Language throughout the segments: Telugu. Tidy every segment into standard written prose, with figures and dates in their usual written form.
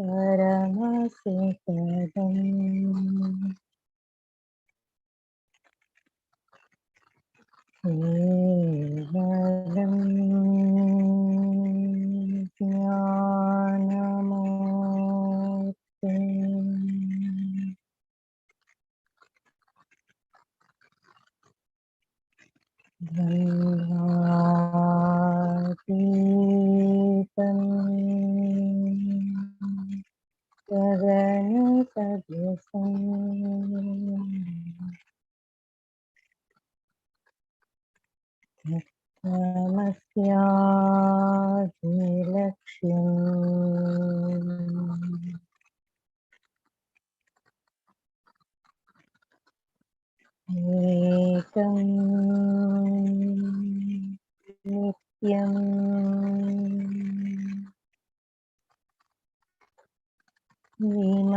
परमसिद्धम् केवलं ज्ञानमूर्तिम् द्वन्द्वातीतम् गगनसदृशम् तमस्यादिलक्ष्यम् एकं नित्यं विमलमचलम्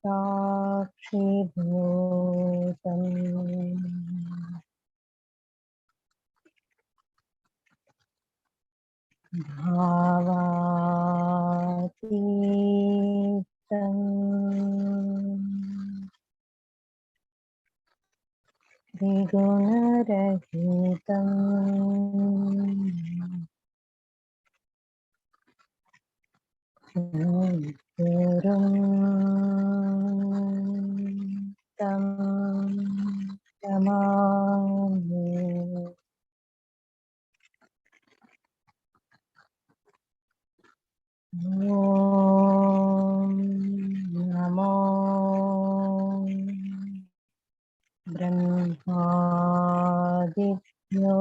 साक्षिभूतम् भावातीतं त्रिगुणरहितम् गुरुं तं नमामि। ॐ नमो ब्रह्मादिभ्यो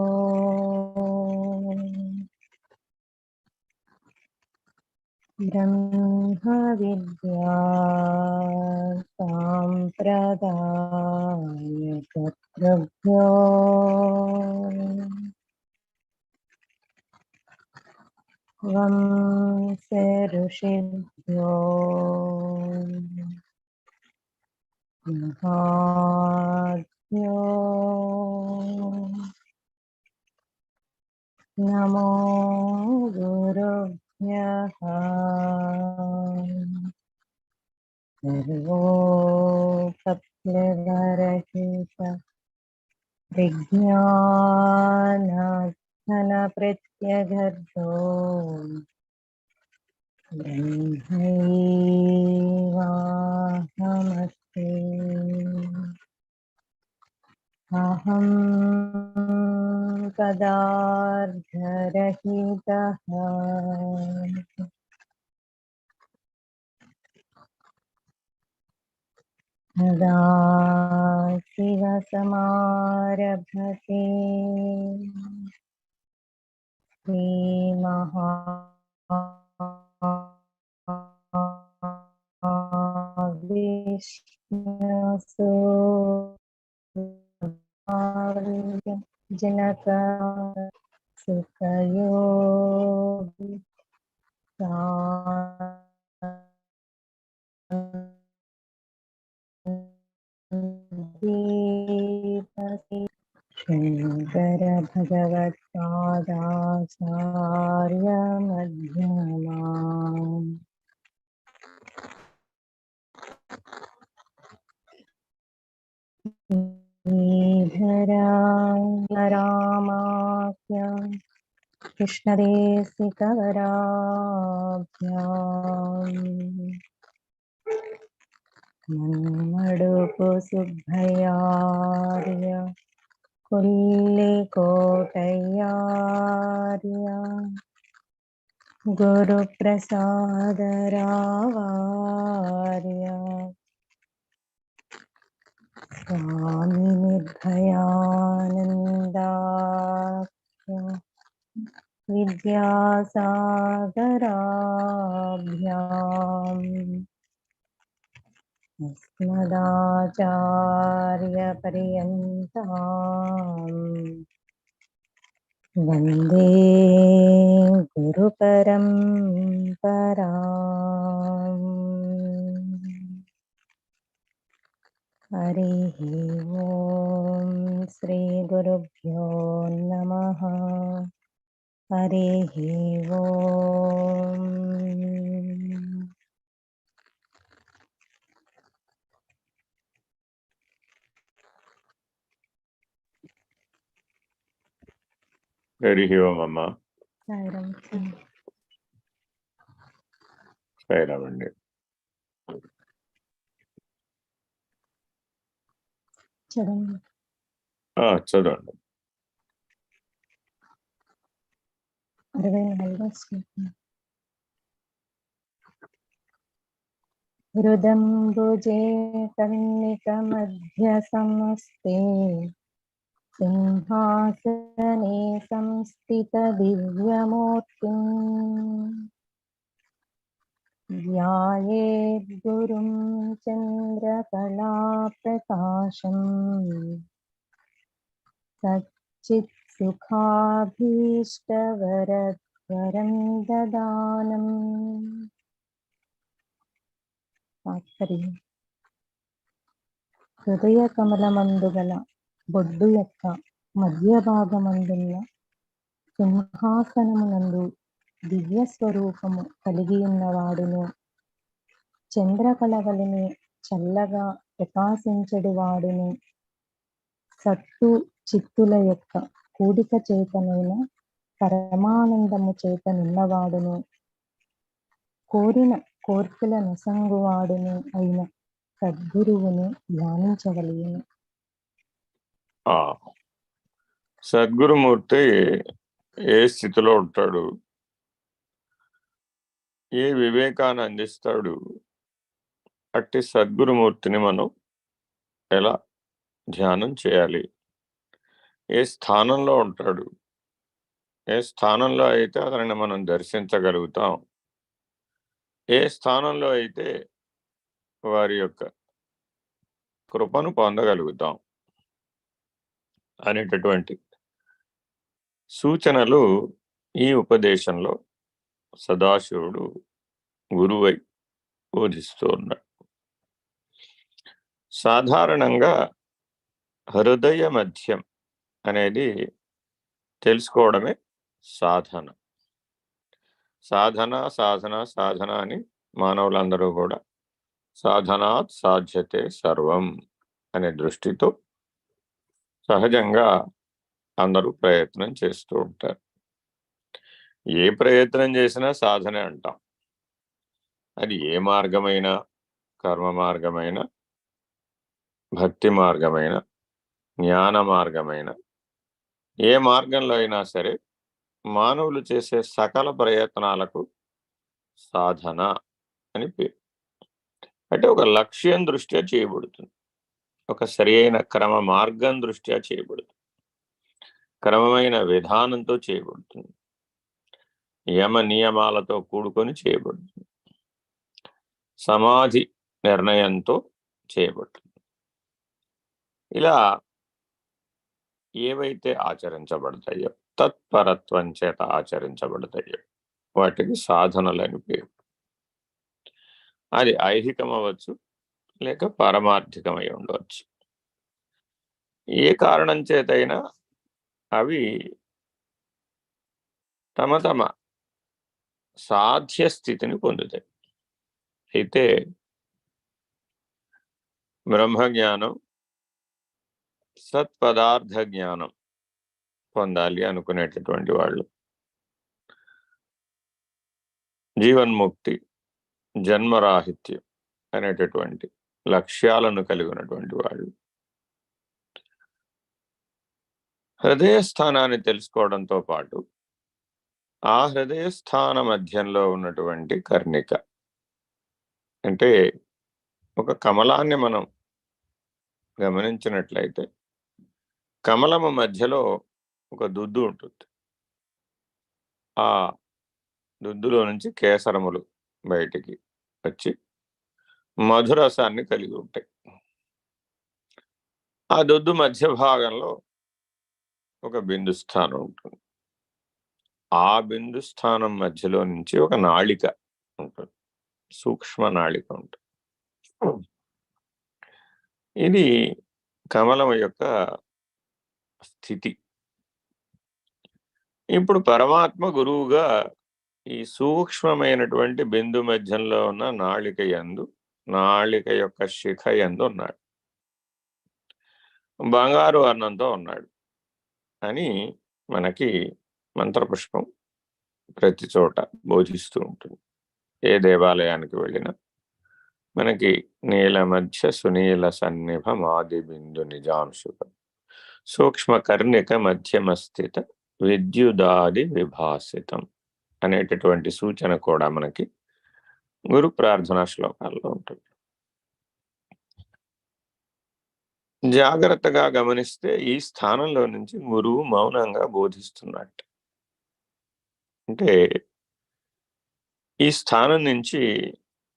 ब्रह्मविद्या साम्प्रदायकर्तृभ्यो वंसे ऋषिभ्यो महाभ्यो नमो गुरुभ्यः। सर्वोपप्लवरहित विज्ञानघनप्रत्यगर्भो ब्रह्मैवाहमस्मि। अहं पदार्थरहितः सदा शिवसमारभते श्रीमहाविष्णुसु जनक सुखयोगि शंकर भगवत्पादाचार्य मध्यमाम् श्रीधरा रामाख्या कृष्णदेशिकवराभ्याम् मन्मडुपु सुभयार्य कुल्लिकोटयार्य गुरुप्रसादरावार्य स्वामी निर्भयानन्दाख्य विद्यासागराभ्याम् अस्मदाचार्यपर्यन्ताम् वन्दे गुरुपरम्पराम्। हरिः ओम श्री गुरुभ्यो नमः। हरिः ओम। హరి ఓం అమ్మ. సాయిరామండి. చదవండి. చదవండి. 64వ శ్లోకం. हृदम्बुजे कर्णिकमध्यसमस्ते सिंहासने संस्थितदिव्यमूर्तिम् ध्यायेद्गुरुं चन्द्रकलाप्रकाशम् सच्चित्सुखाभीष्टवरद्वरं ददानम्. తాత్పర్యం. హృదయ కమలమందు గల బొడ్డు యొక్క మధ్య భాగమందున్న సింహాసనమునందు దివ్య స్వరూపము కలిగి ఉన్నవాడును, చంద్రకళవలె చల్లగా ప్రకాశించడు వాడును, సత్తు చిత్తుల యొక్క కూడిక చేతనైన పరమానందము చేత నిన్నవాడును, కోరిన కోర్కెల నొసంగువాడును అయిన సద్గురువును ధ్యానించగలిగిన. సద్గురుమూర్తి ఏ స్థితిలో ఉంటాడు, ఏ వివేకాన్ని అందిస్తాడు, అట్టి సద్గురుమూర్తిని మనం ఎలా ధ్యానం చేయాలి, ఏ స్థానంలో ఉంటాడు, ఏ స్థానంలో అయితే అతనిని మనం దర్శించగలుగుతాం, ఏ స్థానంలో అయితే వారి యొక్క కృపను పొందగలుగుతాం అనేటటువంటి సూచనలు ఈ ఉపదేశంలో సదాశివుడు గురువై బోధిస్తూ ఉన్నాడు. సాధారణంగా హృదయ మధ్యం అనేది తెలుసుకోవడమే సాధన. సాధన సాధన సాధన అని మానవులందరూ కూడా సాధనాత్ సాధ్యతే సర్వం అనే దృష్టితో సహజంగా అందరూ ప్రయత్నం చేస్తూ ఉంటారు. ఏ ప్రయత్నం చేసినా సాధనే అంటాం. అది ఏ మార్గమైనా, కర్మ మార్గమైన, భక్తి మార్గమైన, జ్ఞాన మార్గమైన, ఏ మార్గంలో అయినా సరే మానవులు చేసే సకల ప్రయత్నాలకు సాధన అని పేరు. అంటే ఒక లక్ష్యం దృష్ట్యా చేయబడుతుంది, ఒక సరి అయిన క్రమ మార్గం దృష్ట్యా చేయబడుతుంది, క్రమమైన విధానంతో చేయబడుతుంది, యమ నియమాలతో కూడుకొని చేయబడుతుంది, సమాధి నిర్ణయంతో చేయబడుతుంది. ఇలా ఏవైతే ఆచరించబడతాయో, తత్పరత్వం చేత ఆచరించబడతాయో వాటికి సాధనలని పేరు. అది ఐహికం అవ్వచ్చు, లేక పారమార్థికమై ఉండవచ్చు. ఏ కారణం చేతైనా అవి తమ తమ సాధ్య స్థితిని పొందుతాయి. అయితే బ్రహ్మజ్ఞానం, సత్పదార్థ జ్ఞానం పొందాలి అనుకునేటటువంటి వాళ్ళు, జీవన్ముక్తి, జన్మరాహిత్యం అనేటటువంటి లక్ష్యాలను కలిగినటువంటి వాళ్ళు హృదయ స్థానాన్ని తెలుసుకోవడంతో పాటు ఆ హృదయ స్థాన మధ్యంలో ఉన్నటువంటి కర్ణిక, అంటే ఒక కమలాన్ని మనం గమనించినట్లయితే కమలము మధ్యలో ఒక దుద్దు ఉంటుంది. ఆ దుద్దులో నుంచి కేసరములు బయటికి వచ్చి మధురసాన్ని కలిగి ఉంటాయి. ఆ దుద్దు మధ్య భాగంలో ఒక బిందు స్థానం ఉంటుంది. ఆ బిందు స్థానం మధ్యలో నుంచి ఒక నాళిక ఉంటుంది, సూక్ష్మ నాళిక ఉంటుంది. ఇది కమలం యొక్క స్థితి. ఇప్పుడు పరమాత్మ గురువుగా ఈ సూక్ష్మమైనటువంటి బిందు మధ్యంలో ఉన్న నాళిక యొక్క శిఖ యందు ఉన్నాడు, బంగారు వర్ణంతో ఉన్నాడు అని మనకి మంత్రపుష్పం ప్రతి చోట బోధిస్తూ ఉంటుంది. ఏ దేవాలయానికి వెళ్ళినా మనకి నీల మధ్య సునీల సన్నిభం ఆది బిందు నిజాంశుతం సూక్ష్మ కర్ణిక మధ్యమస్థిత విద్యుదాది విభాసితం అనేటటువంటి సూచన కూడా మనకి గురు ప్రార్థనా శ్లోకాల్లో ఉంటుంది. జాగ్రత్తగా గమనిస్తే ఈ స్థానంలో నుంచి గురువు మౌనంగా బోధిస్తున్నట్టు. అంటే ఈ స్థానం నుంచి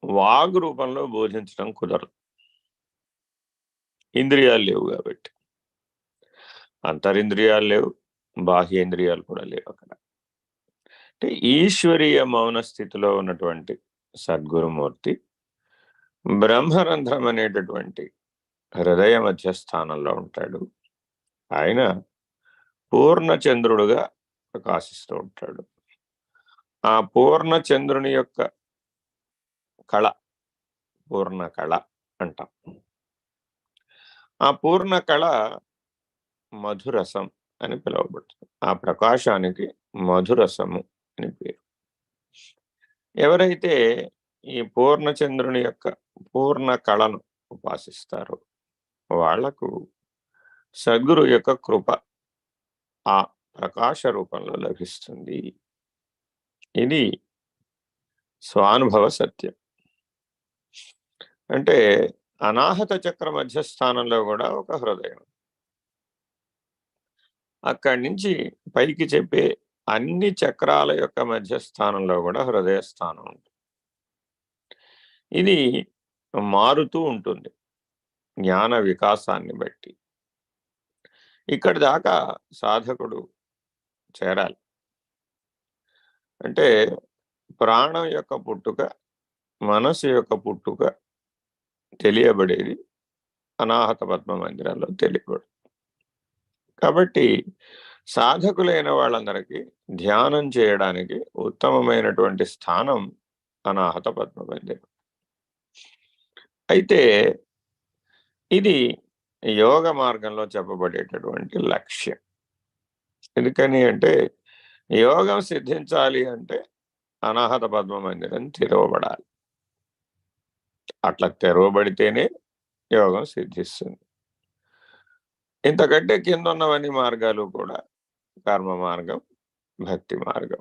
వాగ్ రూపంలో బోధించడం కుదరదు, ఇంద్రియాలు లేవు కాబట్టి. అంతరింద్రియాలు లేవు, బాహ్యేంద్రియాలు కూడా లేవు అక్కడ. అంటే ఈశ్వరీయ మౌన స్థితిలో ఉన్నటువంటి సద్గురుమూర్తి బ్రహ్మరంధ్రం అనేటటువంటి హృదయ మధ్య స్థానంలో ఉంటాడు. ఆయన పూర్ణచంద్రుడుగా ప్రకాశిస్తూ ఉంటాడు. ఆ పూర్ణచంద్రుని యొక్క కళ పూర్ణ కళ అంటాం. ఆ పూర్ణ కళ మధురసం అని పిలువబడుతుంది. ఆ ప్రకాశానికి మధురసము అని పేరు. ఎవరైతే ఈ పూర్ణచంద్రుని యొక్క పూర్ణ కళను ఉపాసిస్తారో వాళ్లకు సద్గురు యొక్క కృప ఆ ప్రకాశ రూపంలో లభిస్తుంది. ఇది స్వానుభవ సత్యం. అంటే అనాహత చక్ర మధ్యస్థానంలో కూడా ఒక హృదయం, అక్కడి నుంచి పైకి చెప్పే అన్ని చక్రాల యొక్క మధ్యస్థానంలో కూడా హృదయ స్థానం ఉంటుంది. ఇది మారుతూ ఉంటుంది జ్ఞాన వికాసాన్ని బట్టి. ఇక్కడి దాకా సాధకుడు చేరాలి. అంటే ప్రాణం యొక్క పుట్టుక, మనసు యొక్క పుట్టుక తెలియబడేది అనాహత పద్మ మందిరంలో తెలియబడు. కాబట్టి సాధకులైన వాళ్ళందరికీ ధ్యానం చేయడానికి ఉత్తమమైనటువంటి స్థానం అనాహత పద్మ మందిరం. అయితే ఇది యోగ మార్గంలో చెప్పబడేటటువంటి లక్ష్యం. ఎందుకని అంటే యోగం సిద్ధించాలి అంటే అనాహత పద్మ మందిరం తెరవబడాలి. అట్లా తెరవబడితేనే యోగం సిద్ధిస్తుంది. ఇంతకంటే కింద ఉన్నవన్నీ మార్గాలు కూడా కర్మ మార్గం, భక్తి మార్గం,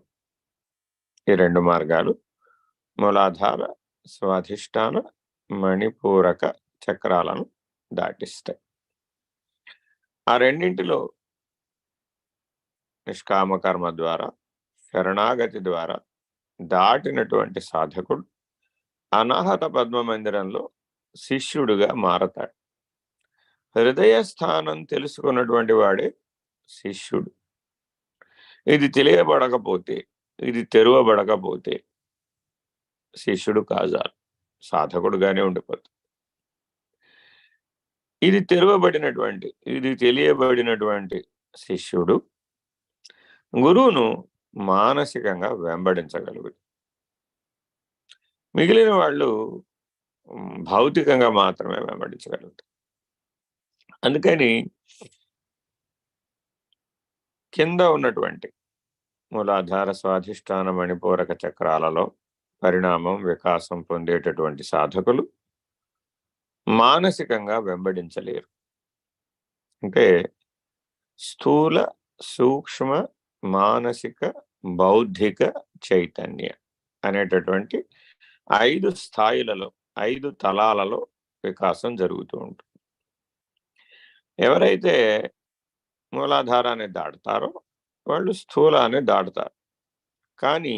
ఈ రెండు మార్గాలు మూలాధార, స్వాధిష్టాన, మణిపూరక చక్రాలను దాటిస్తాయి. ఆ రెండింటిలో నిష్కామ కర్మ ద్వారా, శరణాగతి ద్వారా దాటినటువంటి సాధకుడు అనాహత పద్మ మందిరంలో శిష్యుడుగా మారతాడు. హృదయ స్థానం తెలుసుకున్నటువంటి వాడే శిష్యుడు. ఇది తెలియబడకపోతే, ఇది తెరవబడకపోతే శిష్యుడు కాజాలు, సాధకుడుగానే ఉండిపోతాడు. ఇది తెరవబడినటువంటి, ఇది తెలియబడినటువంటి శిష్యుడు గురువును మానసికంగా వెంబడించగలుగుతాడు. మిగిలిన వాళ్ళు భౌతికంగా మాత్రమే వెంబడించగలుగుతారు. అందుకని కింద ఉన్నటువంటి మూలాధార, స్వాధిష్టాన, మణిపూరక చక్రాలలో పరిణామం, వికాసం పొందేటటువంటి సాధకులు మానసికంగా వెంబడించలేరు. అంటే స్థూల, సూక్ష్మ, మానసిక, బౌద్ధిక చైతన్య అనేటటువంటి 5 స్థాయిలలో, 5 తలాలలో వికాసం జరుగుతూ ఉంటుంది. ఎవరైతే మూలాధారాన్ని దాటుతారో వాళ్ళు స్థూలాన్ని దాటుతారు. కానీ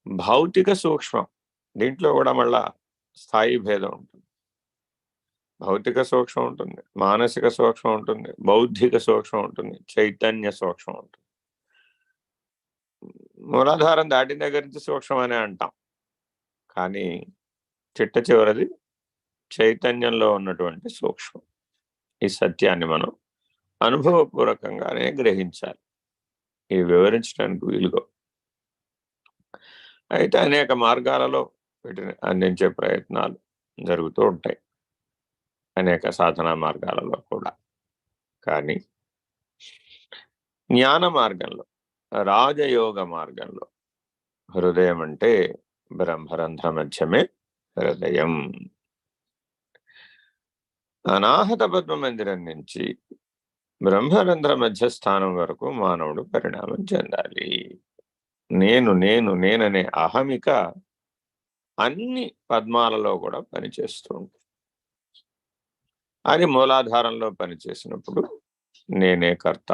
భౌతిక సూక్ష్మం, దీంట్లో కూడా మళ్ళా స్థాయి భేదం ఉంటుంది. భౌతిక సూక్ష్మం ఉంటుంది, మానసిక సూక్ష్మం ఉంటుంది, బౌద్ధిక సూక్ష్మం ఉంటుంది, చైతన్య సూక్ష్మం ఉంటుంది. మూలాధారం దాటిన దగ్గర నుంచి సూక్ష్మం అనే అంటాం, కానీ చిట్ట చివరిది చైతన్యంలో ఉన్నటువంటి సూక్ష్మం. ఈ సత్యాన్ని మనం అనుభవపూర్వకంగానే గ్రహించాలి. ఇవి వివరించడానికి వీలుగా. అయితే అనేక మార్గాలలో వీటిని అందించే ప్రయత్నాలు జరుగుతూ ఉంటాయి, అనేక సాధనా మార్గాలలో కూడా. కానీ జ్ఞాన మార్గంలో, రాజయోగ మార్గంలో హృదయం అంటే బ్రహ్మరంధ్ర మధ్యమే హృదయం. అనాహత పద్మ మందిరం నుంచి బ్రహ్మరంధ్ర మధ్యస్థానం వరకు మానవుడు పరిణామం చెందాలి. నేను నేను నేననే అహమిక అన్ని పద్మాలలో కూడా పనిచేస్తూ ఉంటుంది. అది మూలాధారంలో పనిచేసినప్పుడు నేనే కర్త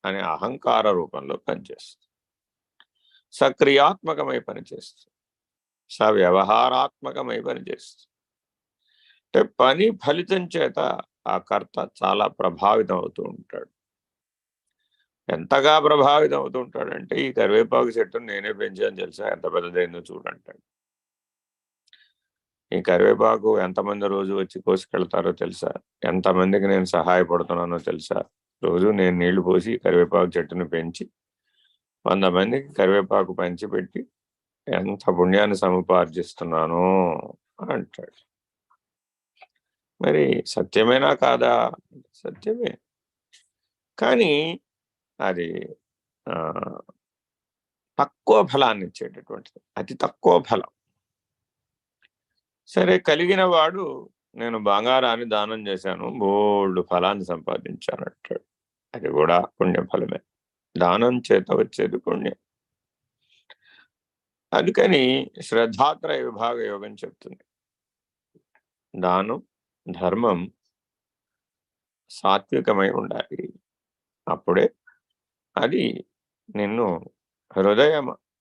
అనే అహంకార రూపంలో పనిచేస్తుంది. సక్రియాత్మకమై పనిచేస్తుంది, సవ్యవహారాత్మకమై పనిచేస్తుంది. అంటే పని ఫలితం చేత ఆ కర్త చాలా ప్రభావితం అవుతూ ఉంటాడు. ఎంతగా ప్రభావితం అవుతూ ఉంటాడంటే, ఈ కరివేపాకు చెట్టును నేనే పెంచాను తెలుసా, ఎంత పెద్దదైందో చూడంటాడు. ఈ కరివేపాకు ఎంతమంది రోజు వచ్చి కోసుకెళ్తారో తెలుసా, ఎంతమందికి నేను సహాయపడుతున్నానో తెలుసా, రోజు నేను నీళ్లు పోసి కరివేపాకు చెట్టును పెంచి 100 మందికి కరివేపాకు పంచిపెట్టి ఎంత పుణ్యాన్ని సముపార్జిస్తున్నానో అంటాడు. మరి సత్యమేనా కాదా? సత్యమే. కానీ అది తక్కువ ఫలాన్ని ఇచ్చేటటువంటిది, అతి తక్కువ ఫలం. సరే, కలిగిన వాడు నేను బంగారాన్ని దానం చేశాను, బోల్డ్ ఫలాన్ని సంపాదించాను అంటాడు. అది కూడా పుణ్యఫలమే. దానం చేత వచ్చేది పుణ్యం. అందుకని శ్రద్ధాత్రయ విభాగ యోగం చెప్తుంది, దానం ధర్మం సాత్వికమై ఉండాలి. అప్పుడే అది నిన్ను హృదయ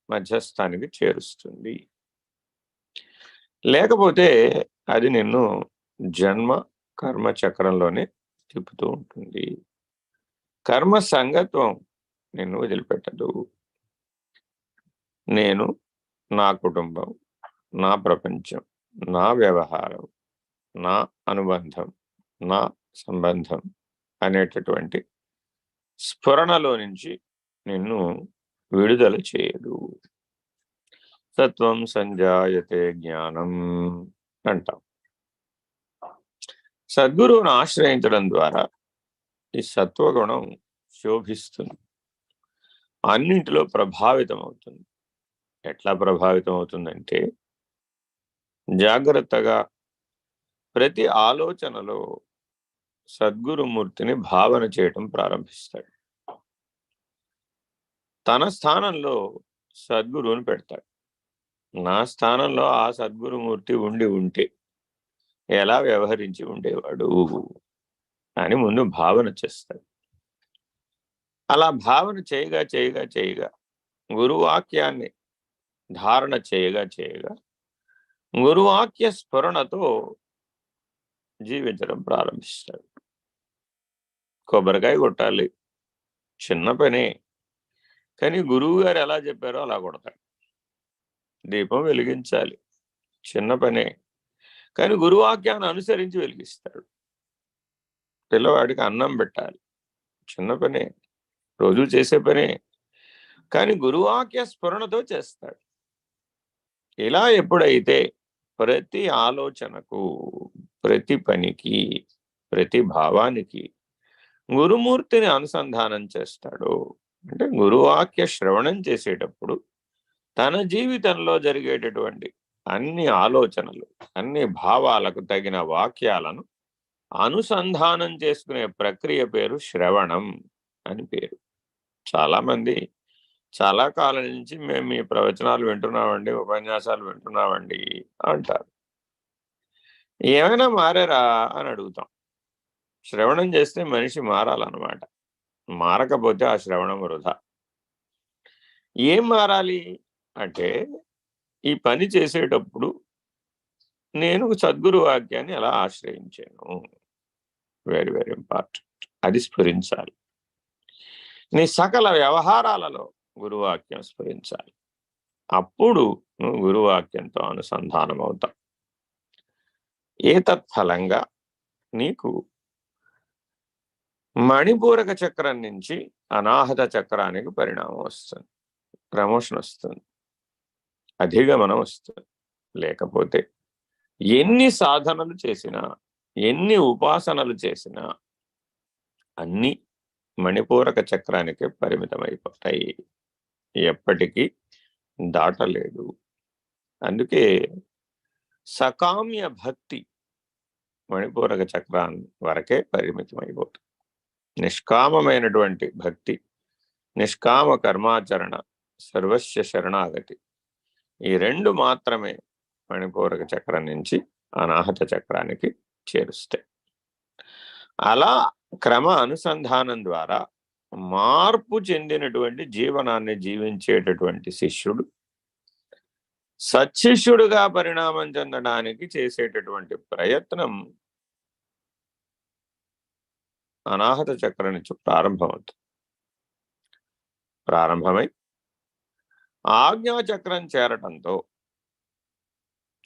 మధ్యస్థానికి చేరుస్తుంది. లేకపోతే అది నిన్ను జన్మ కర్మ చక్రంలోనే తిప్పుతూ ఉంటుంది. కర్మ సంగత్వం నిన్ను వదిలిపెట్టదు. నేను, నా కుటుంబం, నా ప్రపంచం, నా వ్యవహారం, నా అనుబంధం, నా సంబంధం అనేటటువంటి స్ఫురణలో నుంచి నిన్ను విడుదల చేయదు. సత్వం సంజాయతే జ్ఞానం అంటాం. సద్గురువును ఆశ్రయించడం ద్వారా ఈ సత్వగుణం శోభిస్తుంది, అన్నింటిలో ప్రభావితం అవుతుంది. ఎట్లా ప్రభావితం అవుతుందంటే, జాగ్రత్తగా ప్రతి ఆలోచనలో సద్గురుమూర్తిని భావన చేయటం ప్రారంభిస్తాడు. తన స్థానంలో సద్గురువుని పెడతాడు. నా స్థానంలో ఆ సద్గురుమూర్తి ఉండి ఉంటే ఎలా వ్యవహరించి ఉండేవాడు అని ముందు భావన చేస్తాడు. అలా భావన చేయగా చేయగా చేయగా, గురువాక్యాన్ని ధారణ చేయగా చేయగా, గురువాక్య స్ఫురణతో జీవించడం ప్రారంభిస్తాడు. కొబ్బరికాయ కొట్టాలి, చిన్న పనే, కానీ గురువు గారు ఎలా చెప్పారో అలా కొడతాడు. దీపం వెలిగించాలి, చిన్న పనే, కానీ గురువాక్యాన్ని అనుసరించి వెలిగిస్తాడు. పిల్లవాడికి అన్నం పెట్టాలి, చిన్న పనే, రోజు చేసే పనే, కానీ గురువాక్య స్ఫురణతో చేస్తాడు. ఇలా ఎప్పుడైతే ప్రతి ఆలోచనకు, ప్రతి పనికి, ప్రతి భావానికి గురుమూర్తిని అనుసంధానం చేస్తాడో, అంటే గురువాక్య శ్రవణం చేసేటప్పుడు తన జీవితంలో జరిగేటటువంటి అన్ని ఆలోచనలు, అన్ని భావాలకు తగిన వాక్యాలను అనుసంధానం చేసుకునే ప్రక్రియ పేరు శ్రవణం అని పేరు. చాలామంది చాలా కాలం నుంచి మేము మీ ప్రవచనాలు వింటున్నామండి, ఉపన్యాసాలు వింటున్నామండి అంటారు. ఏమైనా మారారా అని అడుగుతాం. శ్రవణం చేస్తే మనిషి మారాలన్నమాట. మారకపోతే ఆ శ్రవణం వృధా. ఏం మారాలి అంటే, ఈ పని చేసేటప్పుడు నేను సద్గురు వాక్యాన్ని ఎలా ఆశ్రయించాను, వెరీ వెరీ ఇంపార్టెంట్. అది స్ఫురించాలి. నీ సకల వ్యవహారాలలో గురువాక్యం స్ఫురించాలి. అప్పుడు నువ్వు గురువాక్యంతో అనుసంధానం అవుతావు. ఏతత్ఫలంగా నీకు మణిపూరక చక్రం నుంచి అనాహత చక్రానికి పరిణామం వస్తుంది, ప్రమోషన్ వస్తుంది, అధిగమనం వస్తుంది. లేకపోతే ఎన్ని సాధనలు చేసినా, ఎన్ని ఉపాసనలు చేసినా అన్నీ మణిపూరక చక్రానికే పరిమితమైపోతాయి, ఎప్పటికీ దాటలేదు. అందుకే సకామ్య భక్తి మణిపూరక చక్రాన్ని వరకే పరిమితమైపోతుంది. నిష్కామమైనటువంటి భక్తి, నిష్కామ కర్మాచరణ, సర్వస్య శరణాగతి, ఈ రెండు మాత్రమే మణిపూరక చక్రం నుంచి అనాహత చక్రానికి చేరుస్తాయి. అలా క్రమ అనుసంధానం ద్వారా మార్పు చెందినటువంటి జీవనాన్ని జీవించేటటువంటి శిష్యుడు సత్శిష్యుడుగా పరిణామం చెందడానికి చేసేటటువంటి ప్రయత్నం అనాహత చక్రం నుంచి ప్రారంభమవుతుంది. ప్రారంభమై ఆజ్ఞాచక్రం చేరటంతో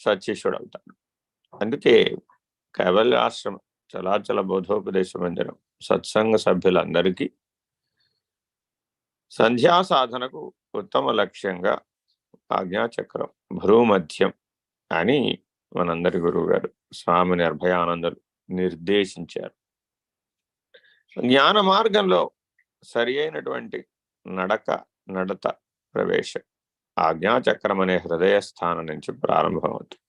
సత్శిష్యుడు అవుతాడు. అందుకే కైవల్యాశ్రమ చలాచల బోధోపదేశ మందిరం సత్సంగ సభ్యులందరికీ సంధ్యా సాధనకు ఉత్తమ లక్ష్యంగా ఆజ్ఞాచక్రం, భ్రూమధ్యం అని మనందరి గురువు గారు స్వామి నిర్భయానందులు నిర్దేశించారు. జ్ఞాన మార్గంలో సరి అయినటువంటి నడత ప్రవేశం ఆజ్ఞాచక్రం అనే హృదయ స్థానం నుంచి ప్రారంభమవుతుంది.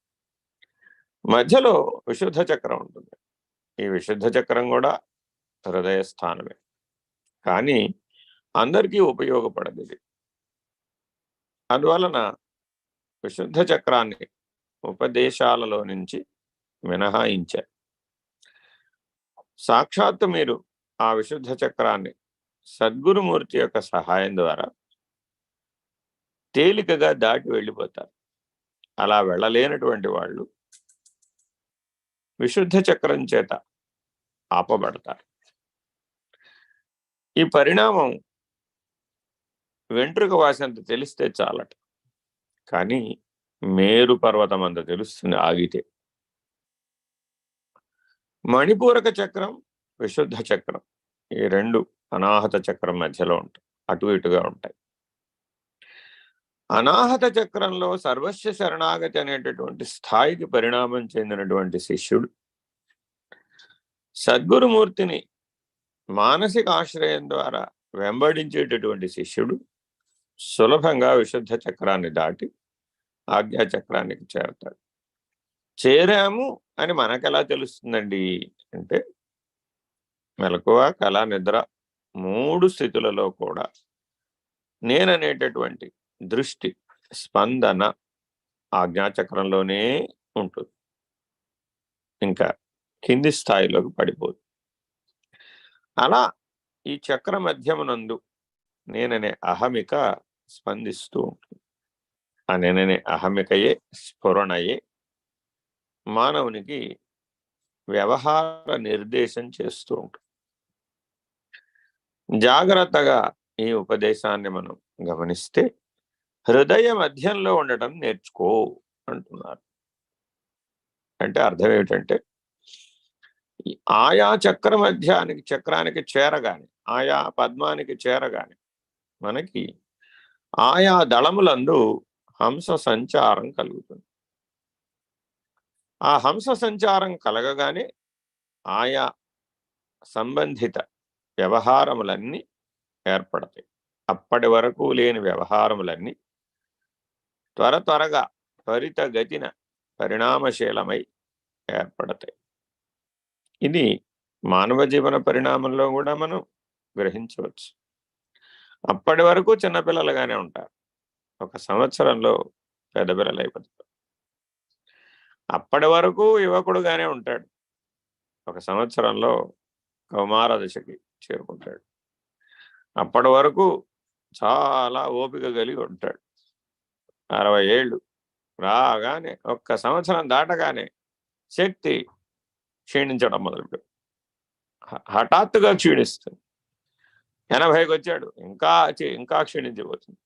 మధ్యలో విశుద్ధ చక్రం ఉంటుంది. ఈ విశుద్ధ చక్రం కూడా హృదయ స్థానమే, కానీ అందరికీ ఉపయోగపడదు ఇది. అందువలన విశుద్ధ చక్రాన్ని ఉపదేశాలలో నుంచి మినహాయించారు. సాక్షాత్తు మీరు ఆ విశుద్ధ చక్రాన్ని సద్గురుమూర్తి యొక్క సహాయం ద్వారా తేలికగా దాటి వెళ్ళిపోతారు. అలా వెళ్ళలేనటువంటి వాళ్ళు విశుద్ధ చక్రం చేత ఆపబడతారు. ఈ పరిణామం వెంట్రుక వాసంత తెలిస్తే చాలట, కానీ మేరు పర్వతం అంత తెలుస్తుంది ఆగితే. మణిపూరక చక్రం, విశుద్ధ చక్రం ఈ రెండు అనాహత చక్రం మధ్యలో ఉంటాయి, అటు ఇటుగా ఉంటాయి. అనాహత చక్రంలో సర్వస్వ శరణాగతి అనేటటువంటి స్థాయికి పరిణామం చెందినటువంటి శిష్యుడు సద్గురుమూర్తిని మానసిక ఆశ్రయం ద్వారా వెంబడించేటటువంటి శిష్యుడు సులభంగా విశుద్ధ చక్రాన్ని దాటి ఆజ్ఞాచక్రానికి చేరతాడు. చేరాము అని మనకెలా తెలుస్తుందండి అంటే, మెలకువ, కళ, నిద్ర మూడు స్థితులలో కూడా నేననేటటువంటి దృష్టి, స్పందన ఆజ్ఞాచక్రంలోనే ఉంటుంది, ఇంకా కింది స్థాయిలోకి పడిపోదు. అలా ఈ చక్ర మధ్యమునందు నేననే అహమిక స్పందిస్తూ ఉంటుంది. ఆ నేననే అహమికయే, స్ఫురణయే మానవునికి వ్యవహార నిర్దేశం చేస్తూ ఉంటుంది. జాగ్రత్తగా ఈ ఉపదేశాన్ని మనం గమనిస్తే హృదయ మధ్యంలో ఉండటం నేర్చుకో అంటున్నారు. అంటే అర్థం ఏమిటంటే, ఆయా చక్రానికి చేరగానే, ఆయా పద్మానికి చేరగానే మనకి ఆయా దళములందు హంస సంచారం కలుగుతుంది. ఆ హంస సంచారం కలగగానే ఆయా సంబంధిత వ్యవహారములన్నీ ఏర్పడతాయి. అప్పటి వరకు లేని వ్యవహారములన్నీ త్వరగా త్వరితగతిన పరిణామశీలమై ఏర్పడతాయి. ఇది మానవ జీవన పరిణామంలో కూడా మనం గ్రహించవచ్చు. అప్పటి వరకు చిన్నపిల్లలుగానే ఉంటారు, 1 సంవత్సరంలో పెద్ద పిల్లలు అయిపోతారు. అప్పటి వరకు యువకుడుగానే ఉంటాడు, 1 సంవత్సరంలో కౌమార దశకి చేరుకుంటాడు. అప్పటి వరకు చాలా ఓపిక కలిగి ఉంటాడు. 60 ఏళ్ళు రాగానే 1 సంవత్సరం దాటగానే శక్తి క్షీణించడం మొదలుపెట్టు, హఠాత్తుగా క్షీణిస్తుంది. 80కి వచ్చాడు, ఇంకా క్షీణించిపోతుంది.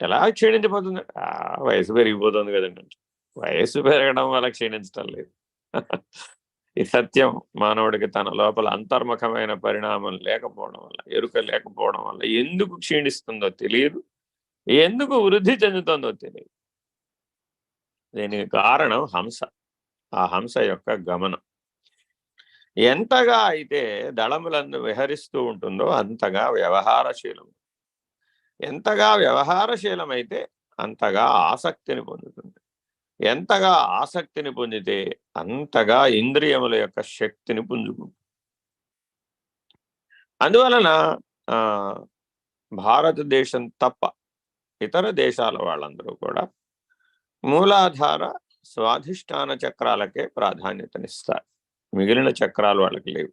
ఎలా క్షీణించిపోతుంది? వయసు పెరిగిపోతుంది కదండి. వయసు పెరగడం వల్ల క్షీణించడం లేదు, ఈ సత్యం మానవుడికి తన లోపల అంతర్ముఖమైన పరిణామం లేకపోవడం వల్ల, ఎరుక లేకపోవడం వల్ల ఎందుకు క్షీణిస్తుందో తెలియదు, ఎందుకు వృద్ధి చెందుతుందో తెలియదు. దీనికి కారణం హంస. ఆ హంస యొక్క గమనం ఎంతగా అయితే దళములందు విహరిస్తూ ఉంటుందో అంతగా వ్యవహారశీలం. ఎంతగా వ్యవహారశీలమైతే అంతగా ఆసక్తిని పొందుతుంది. ఎంతగా ఆసక్తిని పొందితే అంతగా ఇంద్రియముల యొక్క శక్తిని పుంజుకుంటుంది. అందువలన భారతదేశం తప్ప ఇతర దేశాల వాళ్ళందరూ కూడా మూలాధార స్వాధిష్టాన చక్రాలకే ప్రాధాన్యతనిస్తారు. మిగిలిన చక్రాలు వాళ్ళకి లేవు,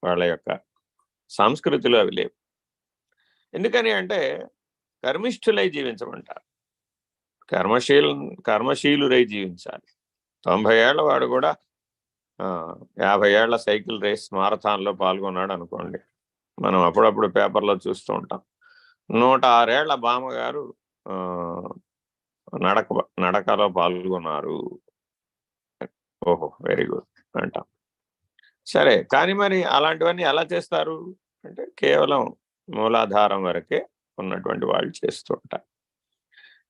వాళ్ళ యొక్క సంస్కృతిలో అవి లేవు. ఎందుకని అంటే కర్మిష్ఠులై జీవించమంటారు. కర్మశీలురై జీవించాలి. 90 ఏళ్ల వాడు కూడా 50 ఏళ్ల సైకిల్ రేస్ మారథాన్లో పాల్గొన్నాడు అనుకోండి, మనం అప్పుడప్పుడు పేపర్లో చూస్తూ ఉంటాం. 106 ఏళ్ల బామ్మగారు నడకలో పాల్గొన్నారు. ఓహో, వెరీ గుడ్ అంటాం. సరే, కానీ మరి అలాంటివన్నీ ఎలా చేస్తారు అంటే కేవలం మూలాధారం వరకే ఉన్నటువంటి వాళ్ళు చేస్తూ ఉంటారు,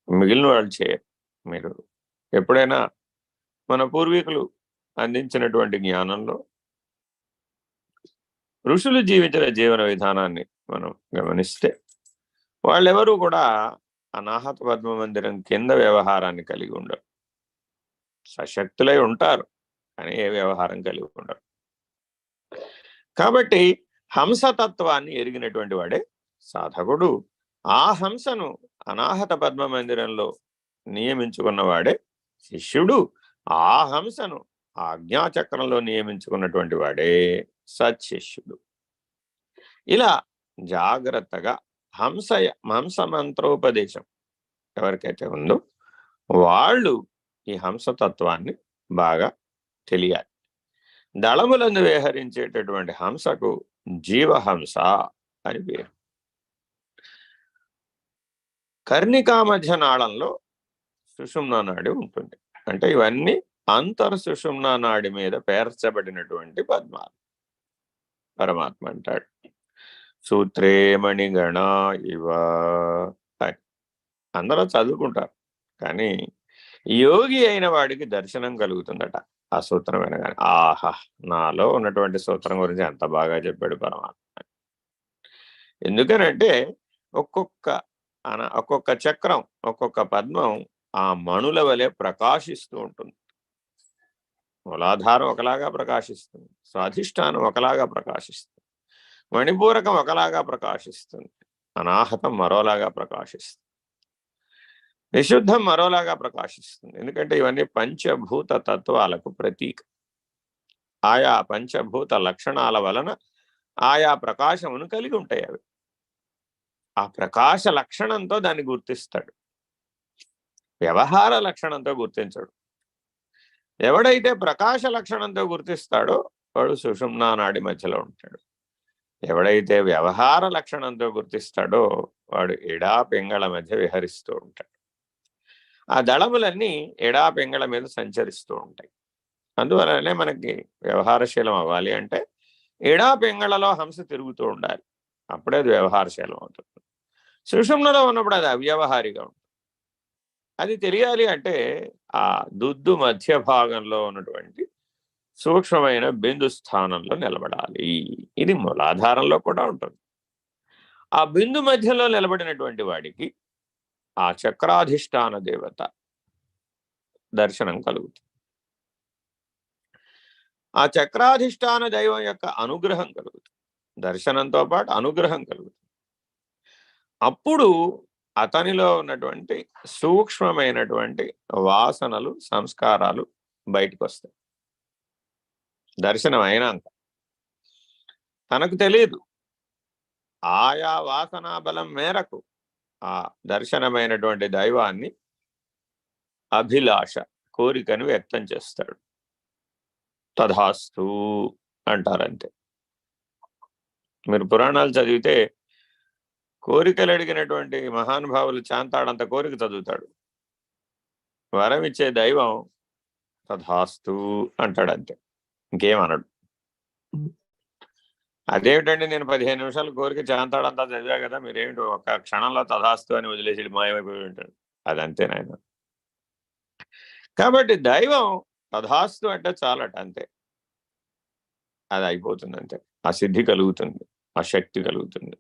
మిగిలిన వాళ్ళు చేయరు. మీరు ఎప్పుడైనా మన పూర్వీకులు అందించినటువంటి జ్ఞానంలో ఋషులు జీవించిన జీవన విధానాన్ని మనం గమనిస్తే వాళ్ళెవరూ కూడా అనాహత పద్మ మందిరం కింద వ్యవహారాన్ని కలిగి ఉండరు. సశక్తులై ఉంటారు, కానీ ఏ వ్యవహారం కలిగి ఉండరు. కాబట్టి హంసతత్వాన్ని ఎరిగినటువంటి వాడే సాధకుడు. ఆ హంసను అనాహత పద్మ మందిరంలో నియమించుకున్నవాడే శిష్యుడు. ఆ హంసను ఆజ్ఞాచక్రంలో నియమించుకున్నటువంటి వాడే సత్శిష్యుడు. ఇలా జాగ్రత్తగా హంస మంత్రోపదేశం ఎవరికైతే ఉందో వాళ్ళు ఈ హంసతత్వాన్ని బాగా తెలియాలి. దళములందు విహరించేటటువంటి హంసకు జీవహంస అని పేరు. కర్ణికా మధ్య నాళంలో సుషుమ్నా నాడి ఉంటుంది. అంటే ఇవన్నీ అంతర్సుషుమ్నా నాడి మీద పేర్చబడినటువంటి పద్మాలు. పరమాత్మ అంటాడు సూత్రే మణిగణ ఇవ అని. అందరూ చదువుకుంటారు, కానీ యోగి అయిన వాడికి దర్శనం కలుగుతుందట ఆ సూత్రం వినగానే. ఆహా, నాలో ఉన్నటువంటి సూత్రం గురించి ఎంత బాగా చెప్పాడు పరమాత్మ. ఎందుకనంటే ఒక్కొక్క చక్రం, ఒక్కొక్క పద్మం ఆ మణుల వలె ప్రకాశిస్తూ ఉంటుంది. మూలాధారం ఒకలాగా ప్రకాశిస్తుంది, స్వాధిష్టానం ఒకలాగా ప్రకాశిస్తుంది, మణిపూరకం ఒకలాగా ప్రకాశిస్తుంది, అనాహతం మరోలాగా ప్రకాశిస్తుంది, విశుద్ధం మరోలాగా ప్రకాశిస్తుంది. ఎందుకంటే ఇవన్నీ పంచభూత తత్వాలకు ప్రతీక. ఆయా పంచభూత లక్షణాల వలన ఆయా ప్రకాశమును కలిగి ఉంటాయి అవి. ఆ ప్రకాశ లక్షణంతో దాన్ని గుర్తిస్తాడు, వ్యవహార లక్షణంతో గుర్తించడు. ఎవడైతే ప్రకాశ లక్షణంతో గుర్తిస్తాడో వాడు సుషుమ్నా నాడి మధ్యలో ఉంటాడు. ఎవడైతే వ్యవహార లక్షణంతో గుర్తిస్తాడో వాడు ఎడా పింగళ మధ్య విహరిస్తూ ఉంటాడు. ఆ దళములన్నీ ఎడా పింగళ మీద సంచరిస్తూ ఉంటాయి. అందువలనే మనకి వ్యవహారశీలం అవ్వాలి అంటే ఎడా పింగళలో హంస తిరుగుతూ ఉండాలి, అప్పుడే అది వ్యవహారశీలం అవుతుంది. సుషుమ్నలో ఉన్నప్పుడు అది అవ్యవహారిగా ఉంటుంది. అది తెలియాలి అంటే ఆ దుద్దు మధ్య భాగంలో ఉన్నటువంటి సూక్ష్మమైన బిందు స్థానంలో నిలబడాలి. ఇది మూలాధారంలో కూడా ఉంటుంది. ఆ బిందు మధ్యలో నిలబడినటువంటి వాడికి ఆ చక్రాధిష్టాన దేవత దర్శనం కలుగుతుంది. ఆ చక్రాధిష్టాన దైవం యొక్క అనుగ్రహం కలుగుతుంది. దర్శనంతో పాటు అనుగ్రహం కలుగుతుంది. అప్పుడు అతనిలో ఉన్నటువంటి సూక్ష్మమైనటువంటి వాసనలు, సంస్కారాలు బయటకు వస్తాయి. దర్శనం అయినాక తనకు తెలియదు, ఆయా వాసనా బలం మేరకు ఆ దర్శనమైనటువంటి దైవాన్ని అభిలాష, కోరికను వ్యక్తం చేస్తాడు. తథాస్తు అంటారంతే. మీరు పురాణాలు చదివితే కోరికలు అడిగినటువంటి మహానుభావులు చాంతాడంత కోరిక చదువుతాడు. వరం ఇచ్చే దైవం తథాస్తు అంటాడు, అంతే, ఇంకేమనడు. అదేమిటండి, నేను 15 నిమిషాలు కోరిక చాంతాడంతా చదివా కదా, మీరేమిటి ఒక క్షణంలో తథాస్తు అని వదిలేసి మాయమైపోయి ఉంటాడు. అదంతే నాయన. కాబట్టి దైవం తథాస్తు అంటే చాలట, అంతే, అది అయిపోతుంది, అంతే, ఆ సిద్ధి కలుగుతుంది, ఆ శక్తి కలుగుతుంది.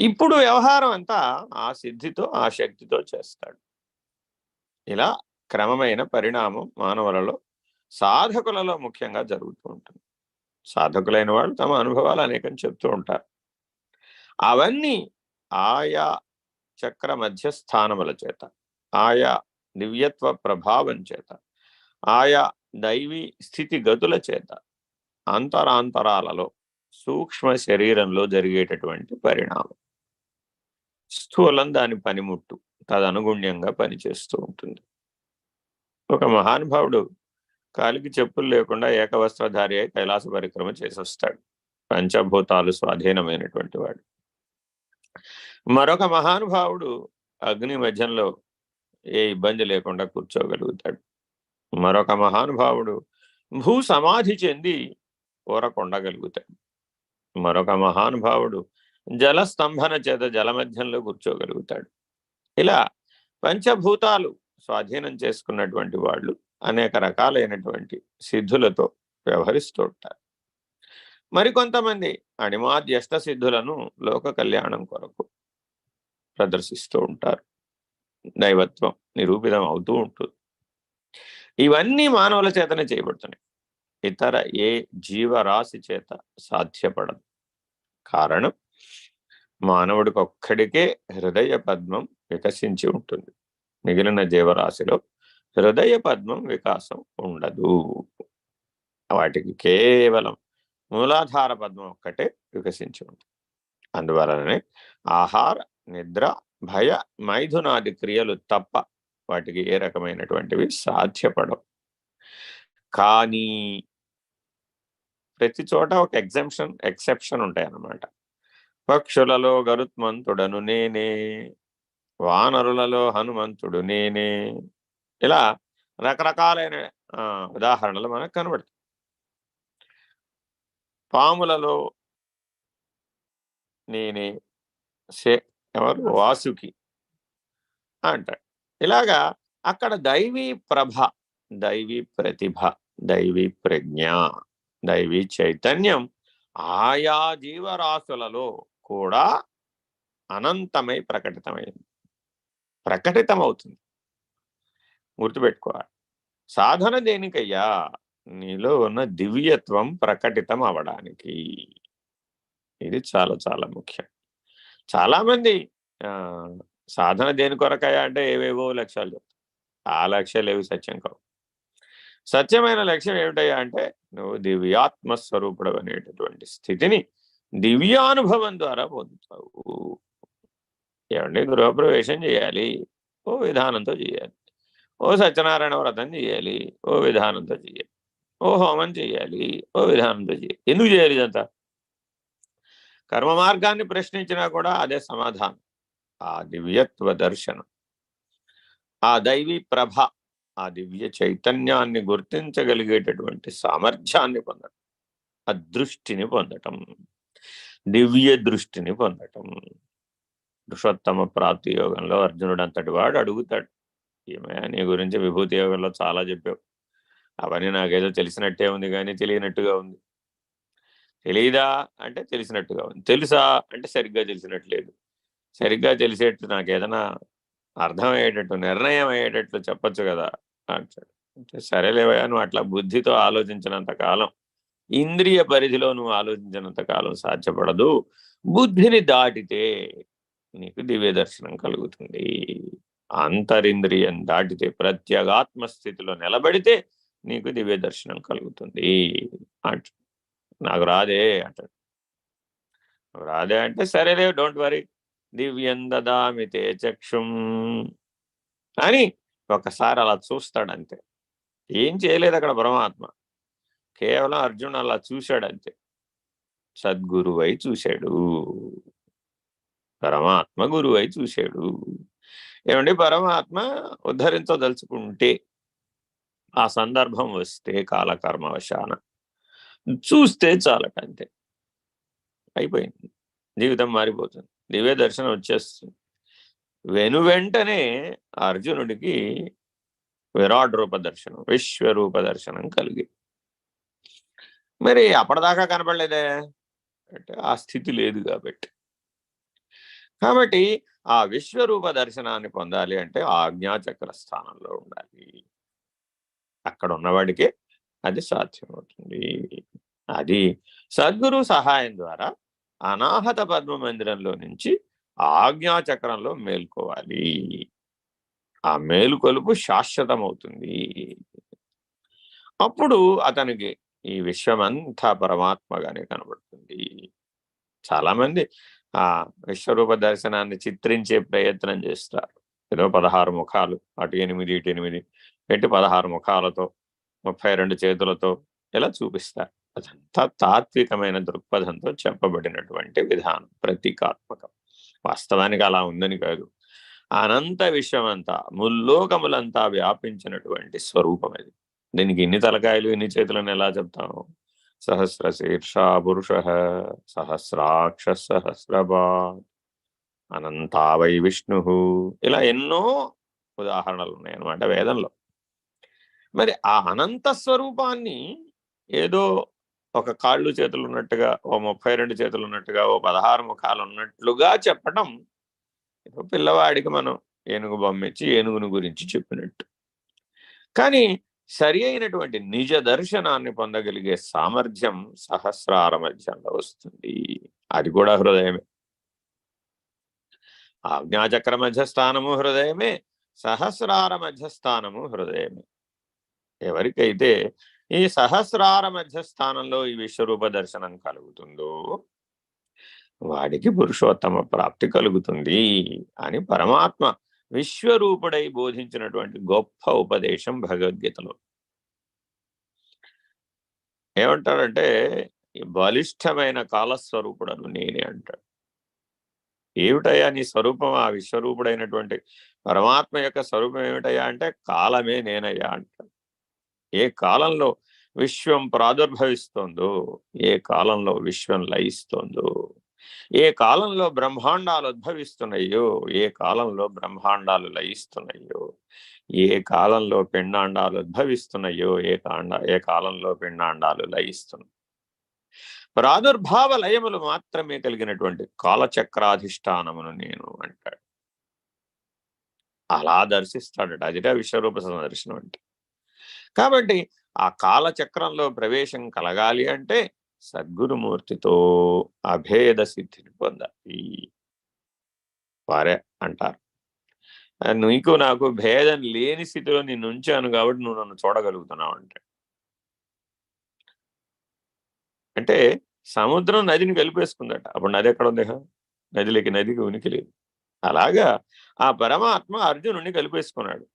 ఇప్పుడు వ్యవహారం అంతా ఆ సిద్ధితో ఆ శక్తితో చేస్తాడు. ఇలా క్రమమైన పరిణామం మానవులలో, సాధకులలో ముఖ్యంగా జరుగుతూ ఉంటుంది. సాధకులైన వాళ్ళు తమ అనుభవాలు అనేకం చెప్తూ ఉంటారు. అవన్నీ ఆయా చక్ర మధ్యస్థానముల చేత, ఆయా దివ్యత్వ ప్రభావం చేత, ఆయా దైవీ స్థితిగతుల చేత, అంతరాంతరాలలో సూక్ష్మ శరీరంలో జరిగేటటువంటి పరిణామం. స్థూలం దాని పనిముట్టు తదనుగుణ్యంగా పనిచేస్తూ ఉంటుంది. ఒక మహానుభావుడు కాలికి చెప్పులు లేకుండా ఏకవస్త్రధారి అయి కైలాస పరిక్రమ చేసొస్తాడు. పంచభూతాలు స్వాధీనమైనటువంటి వాడు. మరొక మహానుభావుడు అగ్ని మధ్యంలో ఏ ఇబ్బంది లేకుండా కూర్చోగలుగుతాడు. మరొక మహానుభావుడు భూ సమాధి చెంది ఊరకొండగలుగుతాడు. మరొక మహానుభావుడు జలస్తంభన చేత జలమధ్యంలో కూర్చోగలుగుతాడు. ఇలా పంచభూతాలు స్వాధీనం చేసుకున్నటువంటి వాళ్ళు అనేక రకాలైనటువంటి సిద్ధులతో వ్యవహరిస్తూ ఉంటారు. మరికొంతమంది అణిమాద్యష్ట సిద్ధులను లోక కళ్యాణం కొరకు ప్రదర్శిస్తూ ఉంటారు. దైవత్వం నిరూపితం అవుతూ ఉంటుంది. ఇవన్నీ మానవుల చేతనే చేయబడుతున్నాయి. ఇతర ఏ జీవరాశి చేత సాధ్యపడదు. కారణం, మానవుడికి ఒక్కడికే హృదయ పద్మం వికసించి ఉంటుంది. మిగిలిన జీవరాశిలో హృదయ పద్మం వికాసం ఉండదు. వాటికి కేవలం మూలాధార పద్మం ఒక్కటే వికసించి ఉంటుంది. అందువలననే ఆహార, నిద్ర, భయ, మైథునాది క్రియలు తప్ప వాటికి ఏ రకమైనటువంటివి సాధ్యపడవు. కానీ ప్రతి చోట ఒక ఎక్సెప్షన్ ఉంటాయన్నమాట. పక్షులలో గరుత్మంతుడను నేనే, వానరులలో హనుమంతుడు నేనే, ఇలా రకరకాలైన ఉదాహరణలు మనకు కనబడతాయి. పాములలో నేనే, ఎవరు, వాసుకి అంటాడు. ఇలాగా అక్కడ దైవీ ప్రభ, దైవీ ప్రతిభ, దైవీ ప్రజ్ఞ, దైవీ చైతన్యం ఆయా జీవరాశులలో కూడా అనంతమై ప్రకటితమవుతుంది. గుర్తుపెట్టుకోవాలి. సాధన దేనికయ్యా? నీలో ఉన్న దివ్యత్వం ప్రకటితం అవడానికి. ఇది చాలా చాలా ముఖ్యం. చాలామంది సాధన దేని కొరకయ్యా అంటే ఏవేవో లక్ష్యాలు చెప్తారు. ఆ లక్ష్యాలు ఏవి సత్యం కావు. సత్యమైన లక్ష్యం ఏమిటయ్యా అంటే నువ్వు దివ్యాత్మస్వరూపుడు అనేటటువంటి స్థితిని దివ్యానుభవం ద్వారా పొందుతావు. ఏమండి, గృహప్రవేశం చేయాలి, ఓ విధానంతో చేయాలి. ఓ సత్యనారాయణ వ్రతం చేయాలి, ఓ విధానంతో చేయాలి. ఓ హోమం చేయాలి, ఓ విధానంతో చేయాలి. ఎందుకు చేయాలి ఇదంతా? కర్మ మార్గాన్ని ప్రశ్నించినా కూడా అదే సమాధానం. ఆ దివ్యత్వ దర్శనం, ఆ దైవీ ప్రభ, ఆ దివ్య చైతన్యాన్ని గుర్తించగలిగేటటువంటి సామర్థ్యాన్ని పొందటం, ఆ దృష్టిని పొందటం, దివ్య దృష్టిని పొందటం. పురుషోత్తమ ప్రాప్తి యోగంలో అర్జునుడు అంతటి వాడు అడుగుతాడు, ఏమయ్యా నీ గురించి విభూతి యోగంలో చాలా చెప్పావు, అవన్నీ నాకేదో తెలిసినట్టే ఉంది కానీ తెలియనట్టుగా ఉంది. తెలీదా అంటే తెలిసినట్టుగా ఉంది. తెలుసా అంటే సరిగ్గా తెలిసినట్లేదు. సరిగ్గా తెలిసేట్టు నాకు ఏదైనా అర్థమయ్యేటట్టు, నిర్ణయం అయ్యేటట్లు చెప్పచ్చు కదా అంటాడు. అంటే సరేలేవయ్యా, నువ్వు అట్లా బుద్ధితో ఆలోచించినంత కాలం, ఇంద్రియ పరిధిలో నువ్వు ఆలోచించినంత కాలం సాధ్యపడదు. బుద్ధిని దాటితే నీకు దివ్య దర్శనం కలుగుతుంది. అంతరింద్రియం దాటితే, ప్రత్యేగాత్మ స్థితిలో నిలబడితే నీకు దివ్య దర్శనం కలుగుతుంది అంట. నాకు రాదే అంటాడు. రాదే అంటే సరేలే, డోంట్ వరీ, దివ్యం దదామి తే చక్షుం అని ఒకసారి అలా చూస్తాడంతే. ఏం చేయలేదు అక్కడ పరమాత్మ, కేవలం అర్జునుడు అలా చూశాడంతే. సద్గురువై చూశాడు, పరమాత్మ గురువై చూశాడు. ఏమండి, పరమాత్మ ఉద్ధరించదలుచుకుంటే ఆ సందర్భం వస్తే కాలకర్మవశాన చూస్తే చాలట, అంతే, అయిపోయింది, జీవితం మారిపోతుంది, దివ్య దర్శనం వచ్చేస్తుంది. వెనువెంటనే అర్జునుడికి విరాట్ రూప దర్శనం, విశ్వరూప దర్శనం కలిగి. మరి అప్పటిదాకా కనపడలేదే అంటే ఆ స్థితి లేదు కాబట్టి. కాబట్టి ఆ విశ్వరూప దర్శనాన్ని పొందాలి అంటే ఆజ్ఞాచక్ర స్థానంలో ఉండాలి. అక్కడ ఉన్నవాడికే అది సాధ్యమవుతుంది. అది సద్గురు సహాయం ద్వారా అనాహత పద్మ మందిరంలో నుంచి ఆజ్ఞాచక్రంలో మేల్కోవాలి. ఆ మేలుకొలుపు శాశ్వతమవుతుంది. అప్పుడు అతనికి ఈ విశ్వమంతా పరమాత్మగానే కనబడుతుంది. చాలామంది ఆ విశ్వరూప దర్శనాన్ని చిత్రించే ప్రయత్నం చేస్తారు. ఏదో 16 ముఖాలు, అటు 8 ఇటు 8 పెట్టి 16 ముఖాలతో 32 చేతులతో ఇలా చూపిస్తారు. అదంతా తాత్వికమైన దృక్పథంతో చెప్పబడినటువంటి విధానం, ప్రతీకాత్మకం. వాస్తవానికి అలా ఉందని కాదు. అనంత విశ్వమంతా, ముల్లోకములంతా వ్యాపించినటువంటి స్వరూపం అది. దీనికి ఇన్ని తలకాయలు ఇన్ని చేతులను ఎలా చెప్తాము? సహస్ర శీర్షా పురుష, సహస్రాక్ష సహస్రపాత్, అనంతా వై విష్ణు, ఇలా ఎన్నో ఉదాహరణలు ఉన్నాయన్నమాట వేదంలో. మరి ఆ అనంత స్వరూపాన్ని ఏదో ఒక కాళ్ళు చేతులు ఉన్నట్టుగా, ఓ 32 చేతులు ఉన్నట్టుగా, ఓ 16 ముఖాలు ఉన్నట్లుగా చెప్పటం పిల్లవాడికి మనం ఏనుగు బొమ్మిచ్చి ఏనుగుని గురించి చెప్పినట్టు. కానీ సరి అయినటువంటి నిజ దర్శనాన్ని పొందగలిగే సామర్థ్యం సహస్రార మధ్యంలో వస్తుంది. అది కూడా హృదయమే. ఆజ్ఞాచక్ర మధ్యస్థానము హృదయమే, సహస్రార మధ్యస్థానము హృదయమే. ఎవరికైతే ఈ సహస్రార మధ్యస్థానంలో ఈ విశ్వరూప దర్శనం కలుగుతుందో వాడికి పురుషోత్తమ ప్రాప్తి కలుగుతుంది అని పరమాత్మ విశ్వరూపుడై బోధించినటువంటి గొప్ప ఉపదేశం భగవద్గీతలో. ఏమంటాడంటే బలిష్టమైన కాలస్వరూపుడను నేనే అంటాడు. ఏమిటయ్యా నీ స్వరూపం? ఆ విశ్వరూపుడైనటువంటి పరమాత్మ యొక్క స్వరూపం ఏమిటయ్యా అంటే కాలమే నేనయ్యా అంటాడు. ఏ కాలంలో విశ్వం ప్రాదుర్భవిస్తోందో, ఏ కాలంలో విశ్వం లయిస్తోందో, ఏ కాలంలో బ్రహ్మాండాలు ఉద్భవిస్తున్నాయో, ఏ కాలంలో బ్రహ్మాండాలు లయిస్తున్నాయో, ఏ కాలంలో పిండాండాలు ఉద్భవిస్తున్నాయో, ఏ కాలంలో పిండాండాలు లయిస్తున్నాయి, ప్రాదుర్భావ లయములు మాత్రమే కలిగినటువంటి కాలచక్రాధిష్టానమును నేను అంటాడు. అలా దర్శిస్తాడట. అదిగా విశ్వరూప దర్శనం అంటే. కాబట్టి ఆ కాలచక్రంలో ప్రవేశం కలగాలి అంటే సద్గురుమూర్తితో అభేద సిద్ధిని పొందాలి. వారే అంటారు, నీకు నాకు భేదం లేని స్థితిలో నిన్ను ఉంచాను కాబట్టి నువ్వు నన్ను చూడగలుగుతున్నావు అంటే సముద్రం నదిని కలిపేసుకుందట. అప్పుడు నది ఎక్కడ ఉంది? నదికి ఉనికి లేదు. అలాగా ఆ పరమాత్మ అర్జునుడిని కలిపేసుకున్నాడు.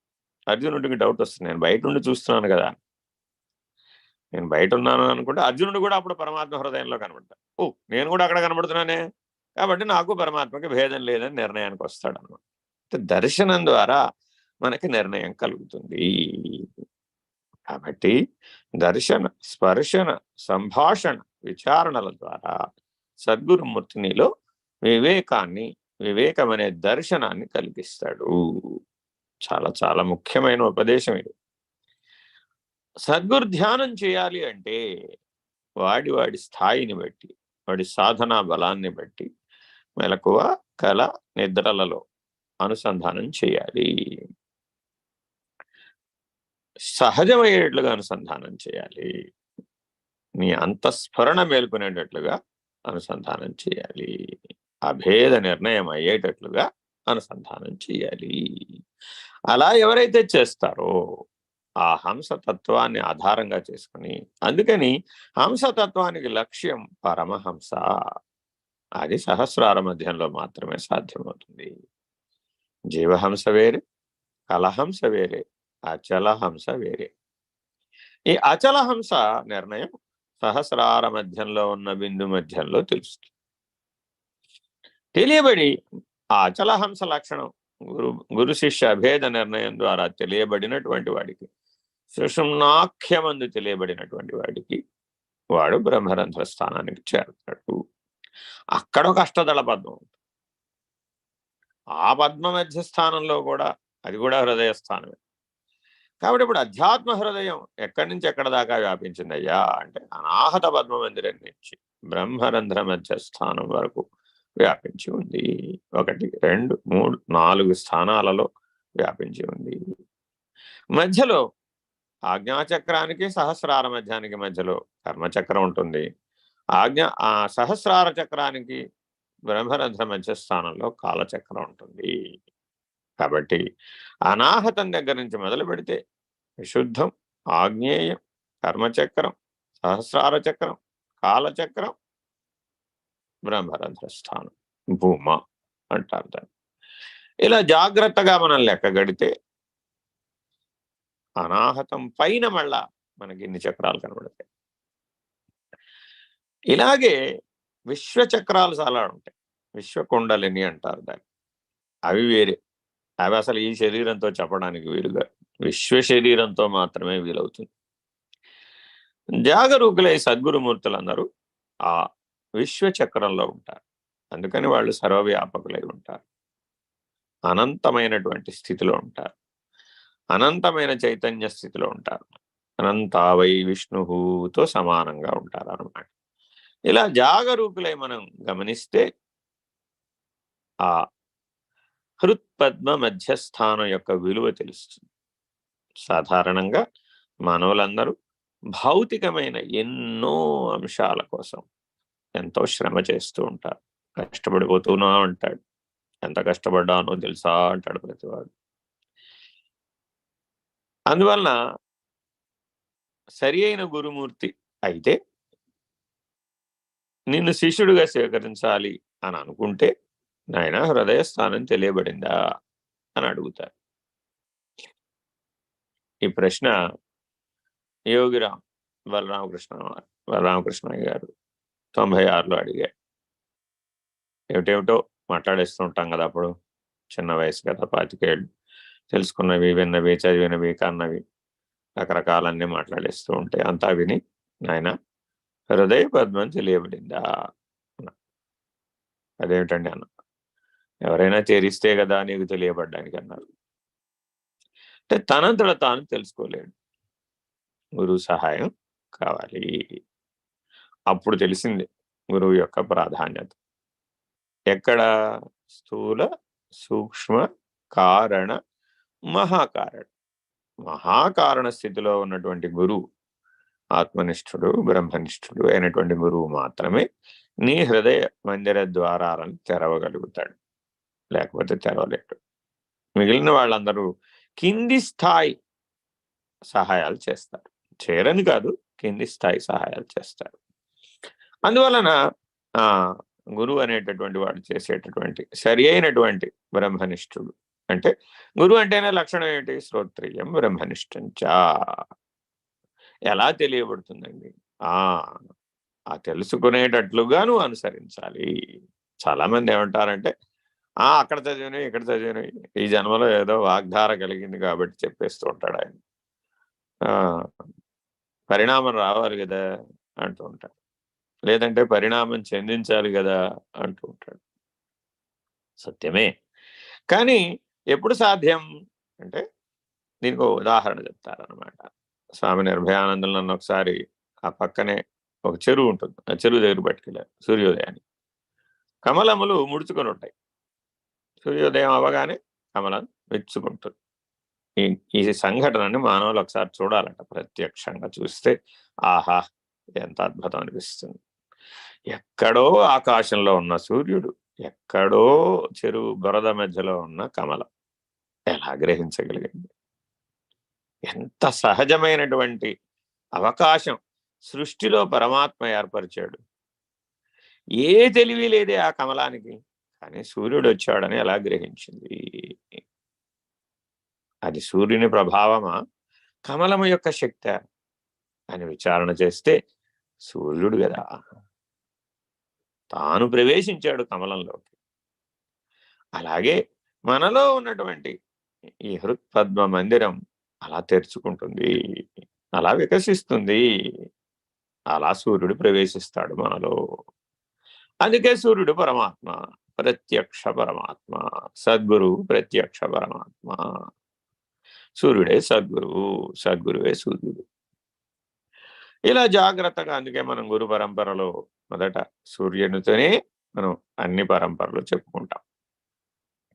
అర్జునుడికి డౌట్ వస్తుంది, నేను బయట నుండి చూస్తున్నాను కదా, నేను బయట ఉన్నాను అనుకుంటే అర్జునుడు కూడా అప్పుడు పరమాత్మ హృదయంలో కనబడతా. ఓ, నేను కూడా అక్కడ కనబడుతున్నానే, కాబట్టి నాకు పరమాత్మకి భేదం లేదని నిర్ణయానికి వస్తాడు అనమాట. దర్శనం ద్వారా మనకి నిర్ణయం కలుగుతుంది. కాబట్టి దర్శన, స్పర్శన, సంభాషణ, విచారణల ద్వారా సద్గురుమూర్తినిలో వివేకం అనే దర్శనాన్ని కలిగిస్తాడు. చాలా చాలా ముఖ్యమైన ఉపదేశం ఇది. సద్గురు ధ్యానం చేయాలి అంటే వాడి స్థాయిని బట్టి, వాడి సాధనా బలాన్ని బట్టి మెలకువ, కల, నిద్రలలో అనుసంధానం చేయాలి. సహజమయ్యేట్లుగా అనుసంధానం చేయాలి. నీ అంతఃస్ఫురణ మేల్కొనేటట్లుగా అనుసంధానం చేయాలి. అభేద నిర్ణయం అయ్యేటట్లుగా అనుసంధానం చేయాలి. అలా ఎవరైతే చేస్తారో ఆ హంసతత్వాన్ని ఆధారంగా చేసుకుని, అందుకని హంసతత్వానికి లక్ష్యం పరమహంస. అది సహస్రార మధ్యంలో మాత్రమే సాధ్యమవుతుంది. జీవహంస వేరే, కలహంస వేరే, అచలహంస వేరే. ఈ అచలహంస నిర్ణయం సహస్రార మధ్యంలో ఉన్న బిందు మధ్యంలో తెలుస్తుంది. తెలియబడి ఆ అచలహంస లక్షణం గురు శిష్య అభేద నిర్ణయం ద్వారా తెలియబడినటువంటి వాడికి సుషుమ్నాఖ్యమందు తెలియబడినటువంటి వాడికి వాడు బ్రహ్మరంధ్ర స్థానానికి చేరతాడు. అక్కడ ఒక అష్టదళ పద్మం ఉంటుంది. ఆ పద్మ మధ్య స్థానంలో కూడా అది కూడా హృదయ స్థానమే. కాబట్టి ఇప్పుడు అధ్యాత్మ హృదయం ఎక్కడి నుంచి ఎక్కడ దాకా వ్యాపించిందయ్యా అంటే అనాహత పద్మ మందిరం నుంచి బ్రహ్మరంధ్ర మధ్య స్థానం వరకు వ్యాపించి ఉంది. 1 2 3 4 స్థానాలలో వ్యాపించి ఉంది. మధ్యలో ఆజ్ఞాచక్రానికి సహస్రార మధ్యానికి మధ్యలో కర్మచక్రం ఉంటుంది. ఆ సహస్రార చక్రానికి బ్రహ్మరంధ్ర మధ్య స్థానంలో కాలచక్రం ఉంటుంది. కాబట్టి అనాహతం దగ్గర నుంచి మొదలు పెడితే విశుద్ధం, ఆగ్నేయం, కర్మచక్రం, సహస్రార చక్రం, కాలచక్రం, బ్రహ్మరంధ్ర స్థానం, భూమ అంటారు దాన్ని. ఇలా జాగ్రత్తగా మనం లెక్కగడితే అనాహతం పైన మళ్ళా మనకి ఇన్ని చక్రాలు కనబడతాయి. ఇలాగే విశ్వచక్రాలు చాలా ఉంటాయి. విశ్వకుండలిని అంటారు దాన్ని. అవి వేరే. అవి అసలు ఈ శరీరంతో చెప్పడానికి వీలుగా విశ్వ శరీరంతో మాత్రమే వీలవుతుంది. జాగరూకులై సద్గురుమూర్తులందరూ ఆ విశ్వచక్రంలో ఉంటారు. అందుకని వాళ్ళు సర్వవ్యాపకులై ఉంటారు. అనంతమైనటువంటి స్థితిలో ఉంటారు. అనంతమైన చైతన్య స్థితిలో ఉంటారు. అనంతావై విష్ణువుతో సమానంగా ఉంటారు అన్నమాట. ఇలా జాగరూకులై మనం గమనిస్తే ఆ హృత్పద్మ మధ్యస్థానం యొక్క విలువ తెలుస్తుంది. సాధారణంగా మానవులందరూ భౌతికమైన ఎన్నో అంశాల కోసం ఎంతో శ్రమ చేస్తూ ఉంటారు. కష్టపడిపోతూనా అంటాడు. ఎంత కష్టపడ్డానో తెలుసా అంటాడు ప్రతివాడు. అందువలన సరి అయిన గురుమూర్తి అయితే నిన్ను శిష్యుడిగా స్వీకరించాలి అని అనుకుంటే నాయన హృదయ స్థానం తెలియబడిందా అని అడుగుతారు. ఈ ప్రశ్న యోగిరామ్ బలరామకృష్ణ గారు 96లో అడిగారు. ఏమిటేమిటో మాట్లాడేస్తూ ఉంటాం కదా, అప్పుడు చిన్న వయసు కదా, 25 ఏళ్ళు. తెలుసుకున్నవి, విన్నవి, చదివినవి, కన్నవి రకరకాలన్నీ మాట్లాడేస్తూ ఉంటే అంతా విని నాయన హృదయ పద్మం తెలియబడిందా అన్న. అదేమిటండి అన్న. ఎవరైనా చేరిస్తే కదా నీకు తెలియబడ్డానికి అన్నారు. అంటే తనంతట తాను తెలుసుకోలేడు, గురువు సహాయం కావాలి. అప్పుడు తెలిసింది గురువు యొక్క ప్రాధాన్యత. ఎక్కడ? స్థూల, సూక్ష్మ, కారణ, మహాకారణ. మహాకారణ స్థితిలో ఉన్నటువంటి గురువు, ఆత్మనిష్ఠుడు, బ్రహ్మనిష్ఠుడు అయినటువంటి గురువు మాత్రమే నీ హృదయ మందిర ద్వారాలను తెరవగలుగుతాడు. లేకపోతే తెరవలేడు. మిగిలిన వాళ్ళందరూ కింది స్థాయి సహాయాలు చేస్తారు. చేరని కాదు, కింది స్థాయి సహాయాలు చేస్తారు. అందువలన ఆ గురువు అనేటటువంటి వాడు చేసేటటువంటి సరి అయినటువంటి బ్రహ్మనిష్ఠుడు అంటే, గురువు అంటేనే లక్షణం ఏంటి? శ్రోత్రియం బ్రహ్మనిష్ఠంచా. ఎలా తెలియబడుతుందండి? ఆ తెలుసుకునేటట్లుగా నువ్వు అనుసరించాలి. చాలా మంది ఏమంటారంటే అక్కడ చదివినవి, ఇక్కడ చదివినవి, ఈ జన్మలో ఏదో వాగ్ధార కలిగింది కాబట్టి చెప్పేస్తూ ఉంటాడు ఆయన. పరిణామం రావాలి కదా అంటూ ఉంటాడు. లేదంటే పరిణామం చెందించాలి కదా అంటూ ఉంటాడు. సత్యమే. కానీ ఎప్పుడు సాధ్యం అంటే దీనికి ఒక ఉదాహరణ చెప్తారనమాట. స్వామి నిర్భయానందులు నన్ను ఒకసారి ఆ పక్కనే ఒక చెరువు ఉంటుంది, ఆ చెరువు దగ్గర పట్టుకెళ్ళారు సూర్యోదయాన్ని. కమలములు ముడుచుకొని ఉంటాయి. సూర్యోదయం అవ్వగానే కమలం మెచ్చుకుంటుంది. ఈ సంఘటనని మానవులు ఒకసారి చూడాలంట. ప్రత్యక్షంగా చూస్తే ఆహా ఎంత అద్భుతం అనిపిస్తుంది. ఎక్కడో ఆకాశంలో ఉన్న సూర్యుడు, ఎక్కడో చెరువు బురద మధ్యలో ఉన్న కమలం ఎలా గ్రహించగలిగింది? ఎంత సహజమైనటువంటి అవకాశం సృష్టిలో పరమాత్మ ఏర్పరిచాడు. ఏ తెలివి లేదే ఆ కమలానికి, కానీ సూర్యుడు వచ్చాడని ఎలా గ్రహించింది? అది సూర్యుని ప్రభావమా, కమలము యొక్క శక్తి అని విచారణ చేస్తే సూర్యుడు కదా, తాను ప్రవేశించాడు కమలంలోకి. అలాగే మనలో ఉన్నటువంటి ఈ హృత్పద్మ మందిరం అలా తెరుచుకుంటుంది, అలా వికసిస్తుంది, అలా సూర్యుడు ప్రవేశిస్తాడు మనలో. అందుకే సూర్యుడు పరమాత్మ, ప్రత్యక్ష పరమాత్మ. సద్గురువు ప్రత్యక్ష పరమాత్మ. సూర్యుడే సద్గురువు, సద్గురువే సూర్యుడు. ఇలా జాగ్రత్తగా, అందుకే మనం గురు పరంపరలో మొదట సూర్యునితోనే మనం అన్ని పరంపరలు చెప్పుకుంటాం.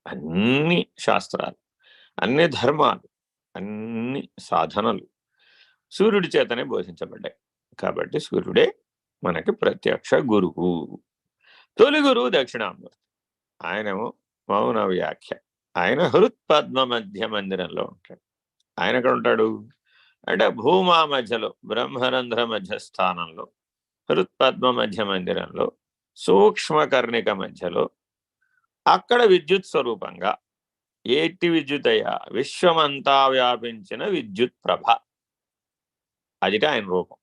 అన్ని శాస్త్రాలు, అన్ని ధర్మాలు, అన్ని సాధనలు సూర్యుడి చేతనే బోధించబడ్డాయి. కాబట్టి సూర్యుడే మనకి ప్రత్యక్ష గురువు. తొలి గురువు దక్షిణామూర్తి. ఆయనేమో మౌన వ్యాఖ్య. ఆయన హృత్పద్మ మధ్య మందిరంలో ఉంటాడు. ఆయన ఎక్కడ ఉంటాడు అంటే భూమా మధ్యలో, బ్రహ్మరంధ్ర మధ్య స్థానంలో, హృత్పద్మ మధ్య మందిరంలో, సూక్ష్మకర్ణిక మధ్యలో, అక్కడ విద్యుత్ స్వరూపంగా. ఏటి విద్యుత్ అయ్యా? విశ్వమంతా వ్యాపించిన విద్యుత్ ప్రభ. అదిట ఆయన రూపం.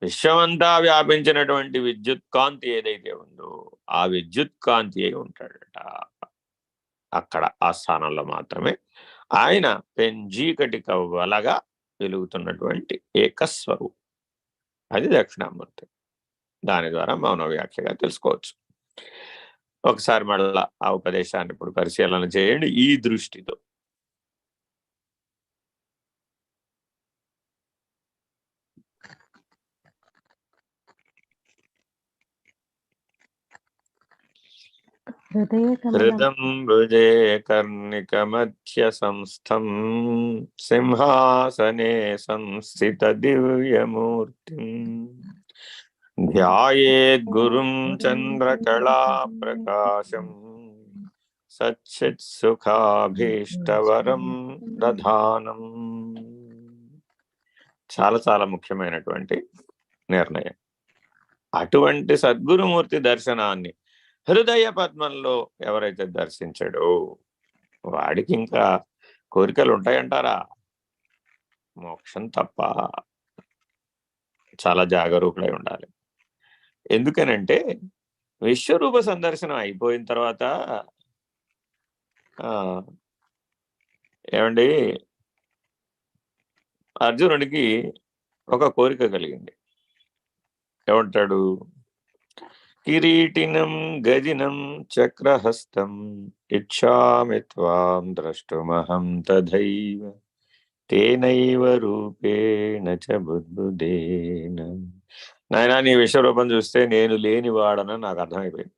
విశ్వమంతా వ్యాపించినటువంటి విద్యుత్ కాంతి ఏదైతే ఉందో ఆ విద్యుత్ కాంతి అయి ఉంటాడట. అక్కడ ఆ స్థానంలో మాత్రమే ఆయన పెంజీకటి కవ్వలగా వెలుగుతున్నటువంటి ఏకస్వరూపం. అది దక్షిణామూర్తి. దాని ద్వారా మౌన వ్యాఖ్యగా తెలుసుకోవచ్చు. ఒకసారి మళ్ళా ఆ ఉపదేశాన్ని ఇప్పుడు పరిశీలన చేయండి ఈ దృష్టితో. హృదం భుజే కర్ణిక మధ్య సంస్థం సింహాసనే సంస్థిత దివ్యమూర్తి ధ్యాయేద్ గురుం చంద్రకళా ప్రకాశం సచ్చిత్ సుఖాభీష్టవరం దధానం. చాలా చాలా ముఖ్యమైనటువంటి నిర్ణయం. అటువంటి సద్గురుమూర్తి దర్శనాన్ని హృదయ పద్మంలో ఎవరైతే దర్శించాడో వాడికి ఇంకా కోరికలు ఉంటాయంటారా? మోక్షం తప్ప. చాలా జాగరూకులై ఉండాలి. ఎందుకనంటే విశ్వరూప సందర్శనం అయిపోయిన తర్వాత ఏమండి అర్జునుడికి ఒక కోరిక కలిగింది. ఏమంటాడు? కిరీటినం గజినం చక్రహస్తం ఇచ్చామి త్వాం ద్రష్టుమహం తథైవ తేనైవ రూపేణ చ బుద్బుదేన. నాయనా, నీ విశ్వరూపం చూస్తే నేను లేని వాడనని నాకు అర్థమైపోయింది.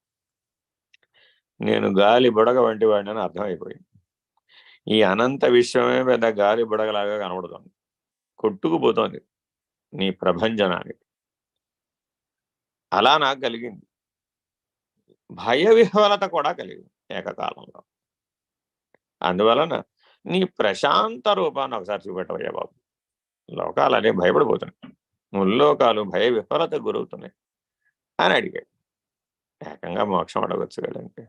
నేను గాలి బుడగ వంటి వాడినని అర్థమైపోయింది. ఈ అనంత విశ్వమే పెద్ద గాలి బుడగలాగా కనబడుతుంది, కొట్టుకుపోతోంది నీ ప్రభంజనానికి. అలా నాకు కలిగింది. భయ విహ్వలత కూడా కలిగింది ఏకకాలంలో. అందువలన నీ ప్రశాంత రూపాన్ని ఒకసారి చూపెట్టవయ్యా బాబు. లోకాలనే భయపడిపోతున్నాయి, ముల్లోకాలు భయ విహ్వలత గురవుతున్నాయి అని అడిగాడు. ఏకంగా మోక్షం అడగచ్చు కదండి.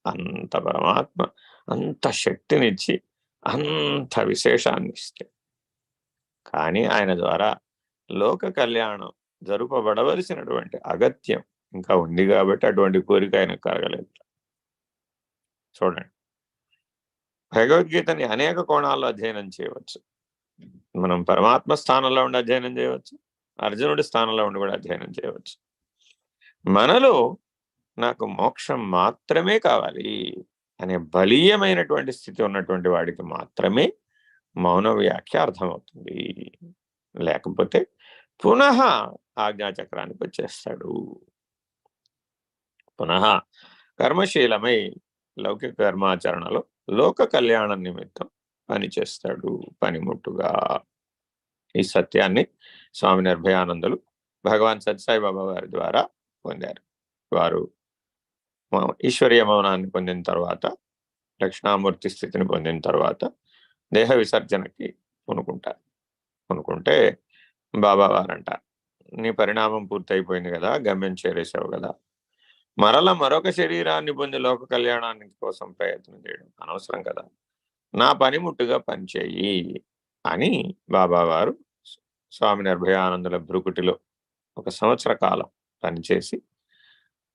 అంత పరమాత్మ అంత శక్తినిచ్చి అంత విశేషాన్ని ఇస్తే, కానీ ఆయన ద్వారా లోక కళ్యాణం జరుపబడవలసినటువంటి అగత్యం ఇంకా ఉంది కాబట్టి అటువంటి కోరిక ఆయనకు కలగలేదు. చూడండి, భగవద్గీతని అనేక కోణాల్లో అధ్యయనం చేయవచ్చు. మనం పరమాత్మ స్థానంలో ఉండి అధ్యయనం చేయవచ్చు, అర్జునుడి స్థానంలో ఉండి కూడా అధ్యయనం చేయవచ్చు. మనలో నాకు మోక్షం మాత్రమే కావాలి అనే బలీయమైనటువంటి స్థితి ఉన్నటువంటి వాడికి మాత్రమే మౌన వ్యాఖ్య అర్థమవుతుంది. లేకపోతే పునః ఆజ్ఞాచక్రానికి వచ్చేస్తాడు. పునః కర్మశీలమై లౌకిక కర్మాచరణలో లోక కళ్యాణం నిమిత్తం పనిచేస్తాడు పనిముట్టుగా. ఈ సత్యాన్ని స్వామి నిర్భయానందులు భగవాన్ సత్యసాయిబాబా వారి ద్వారా పొందారు. వారు ఈశ్వరీయ మౌనాన్ని పొందిన తర్వాత, దక్షిణామూర్తి స్థితిని పొందిన తర్వాత దేహ విసర్జనకి పూనుకుంటారు. పూనుకుంటే బాబా వారంటారు, నీ పరిణామం పూర్తయిపోయింది కదా, గమ్యం చేరేసావు కదా, మరొక శరీరాన్ని పొంది లోక కళ్యాణానికి కోసం ప్రయత్నం చేయడం అనవసరం కదా, నా పనిముట్టుగా పనిచేయి అని బాబావారు స్వామి నిర్భయానందుల భృకుటిలో 1 సంవత్సర కాలం పనిచేసి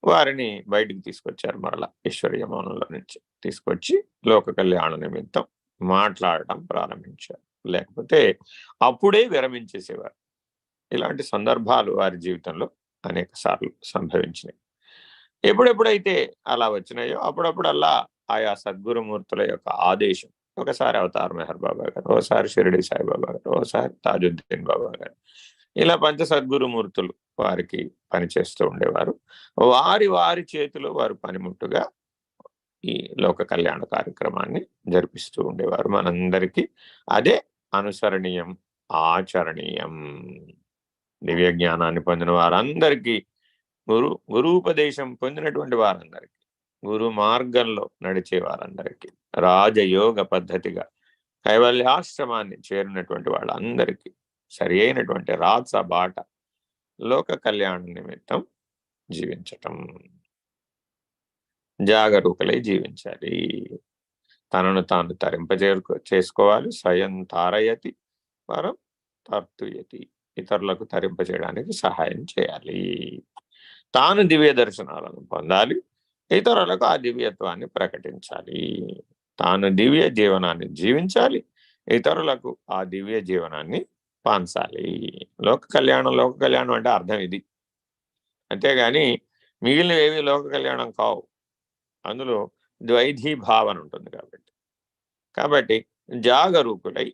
వారిని బయటికి తీసుకొచ్చారు. మరలా ఈశ్వరీయ మౌనంలో నుంచి తీసుకొచ్చి లోక కళ్యాణ నిమిత్తం మాట్లాడటం ప్రారంభించారు. లేకపోతే అప్పుడే విరమించేసేవారు. ఇలాంటి సందర్భాలు వారి జీవితంలో అనేక సార్లు సంభవించినాయి. ఎప్పుడెప్పుడైతే అలా వచ్చినాయో అప్పుడప్పుడల్లా ఆయా సద్గురుమూర్తుల యొక్క ఆదేశం, ఒకసారి అవతార్ మెహర్ బాబా గారు, ఒకసారి షిరిడి సాయిబాబా గారు, ఒకసారి తాజుద్దీన్ బాబా గారు, ఇలా పంచ సద్గురుమూర్తులు వారికి పనిచేస్తూ ఉండేవారు. వారి వారి చేతిలో వారు పనిముట్టుగా ఈ లోక కళ్యాణ కార్యక్రమాన్ని జరిపిస్తూ ఉండేవారు. మనందరికీ అదే అనుసరణీయం, ఆచరణీయం. దివ్య జ్ఞానాన్ని పొందిన వారందరికీ, గురూపదేశం పొందినటువంటి వారందరికీ, గురు మార్గంలో నడిచే వారందరికీ, రాజయోగ పద్ధతిగా కైవల్యాశ్రమాన్ని చేరినటువంటి వాళ్ళందరికీ సరి అయినటువంటి రాచ బాట లోక కళ్యాణ నిమిత్తం జీవించటం, జాగరూకులై జీవించాలి. తనను తాను చేసుకోవాలి. స్వయం తారయతి పరం తర్తుయతి, ఇతరులకు తరింపజేయడానికి సహాయం చేయాలి. తాను దివ్య దర్శనాలను పొందాలి, ఇతరులకు ఆ దివ్యత్వాన్ని ప్రకటించాలి. తాను దివ్య జీవనాన్ని జీవించాలి, ఇతరులకు ఆ దివ్య జీవనాన్ని పంచాలి. లోక కళ్యాణం అంటే అర్థం ఇది. అంతేగాని మిగిలినవేవి లోక కళ్యాణం కావు. అందులో ద్వైధీ భావన ఉంటుంది. కాబట్టి జాగరూకులై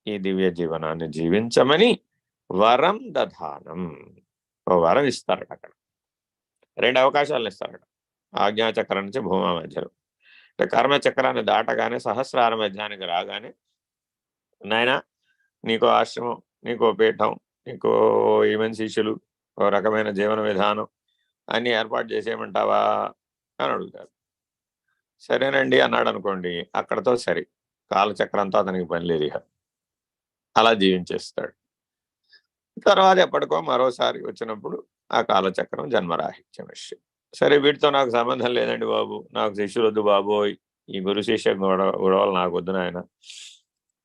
ఈ దివ్య జీవనాన్ని జీవించమని వరం దధానం, ఓ వరం ఇస్తారట. అక్కడ 2 అవకాశాలను ఇస్తారట. ఆజ్ఞాచక్రం నుంచి భూమా మధ్యలో. అంటే కర్మచక్రాన్ని దాటగానే సహస్రార మధ్యానికి రాగానే, నాయనా నీకో ఆశ్రమం, నీకో పీఠం, నీకో ఈమెన్ శిష్యులు, ఓ రకమైన జీవన విధానం అన్ని ఏర్పాటు చేసేయమంటావా అని అడుగుతారు. సరేనండి అన్నాడు అనుకోండి, అక్కడతో సరి, కాలచక్రంతో అతనికి పని లేదు. అలా జీవించేస్తాడు. తర్వాత ఎప్పటికో మరోసారి వచ్చినప్పుడు ఆ కాలచక్రం జన్మరాహిత్యం విషయం. సరే, వీటితో నాకు సంబంధం లేదండి బాబు, నాకు శిష్యులు వద్దు బాబోయ్, ఈ గురు శిష్య గొడవలు నాకు వద్దు నాయన,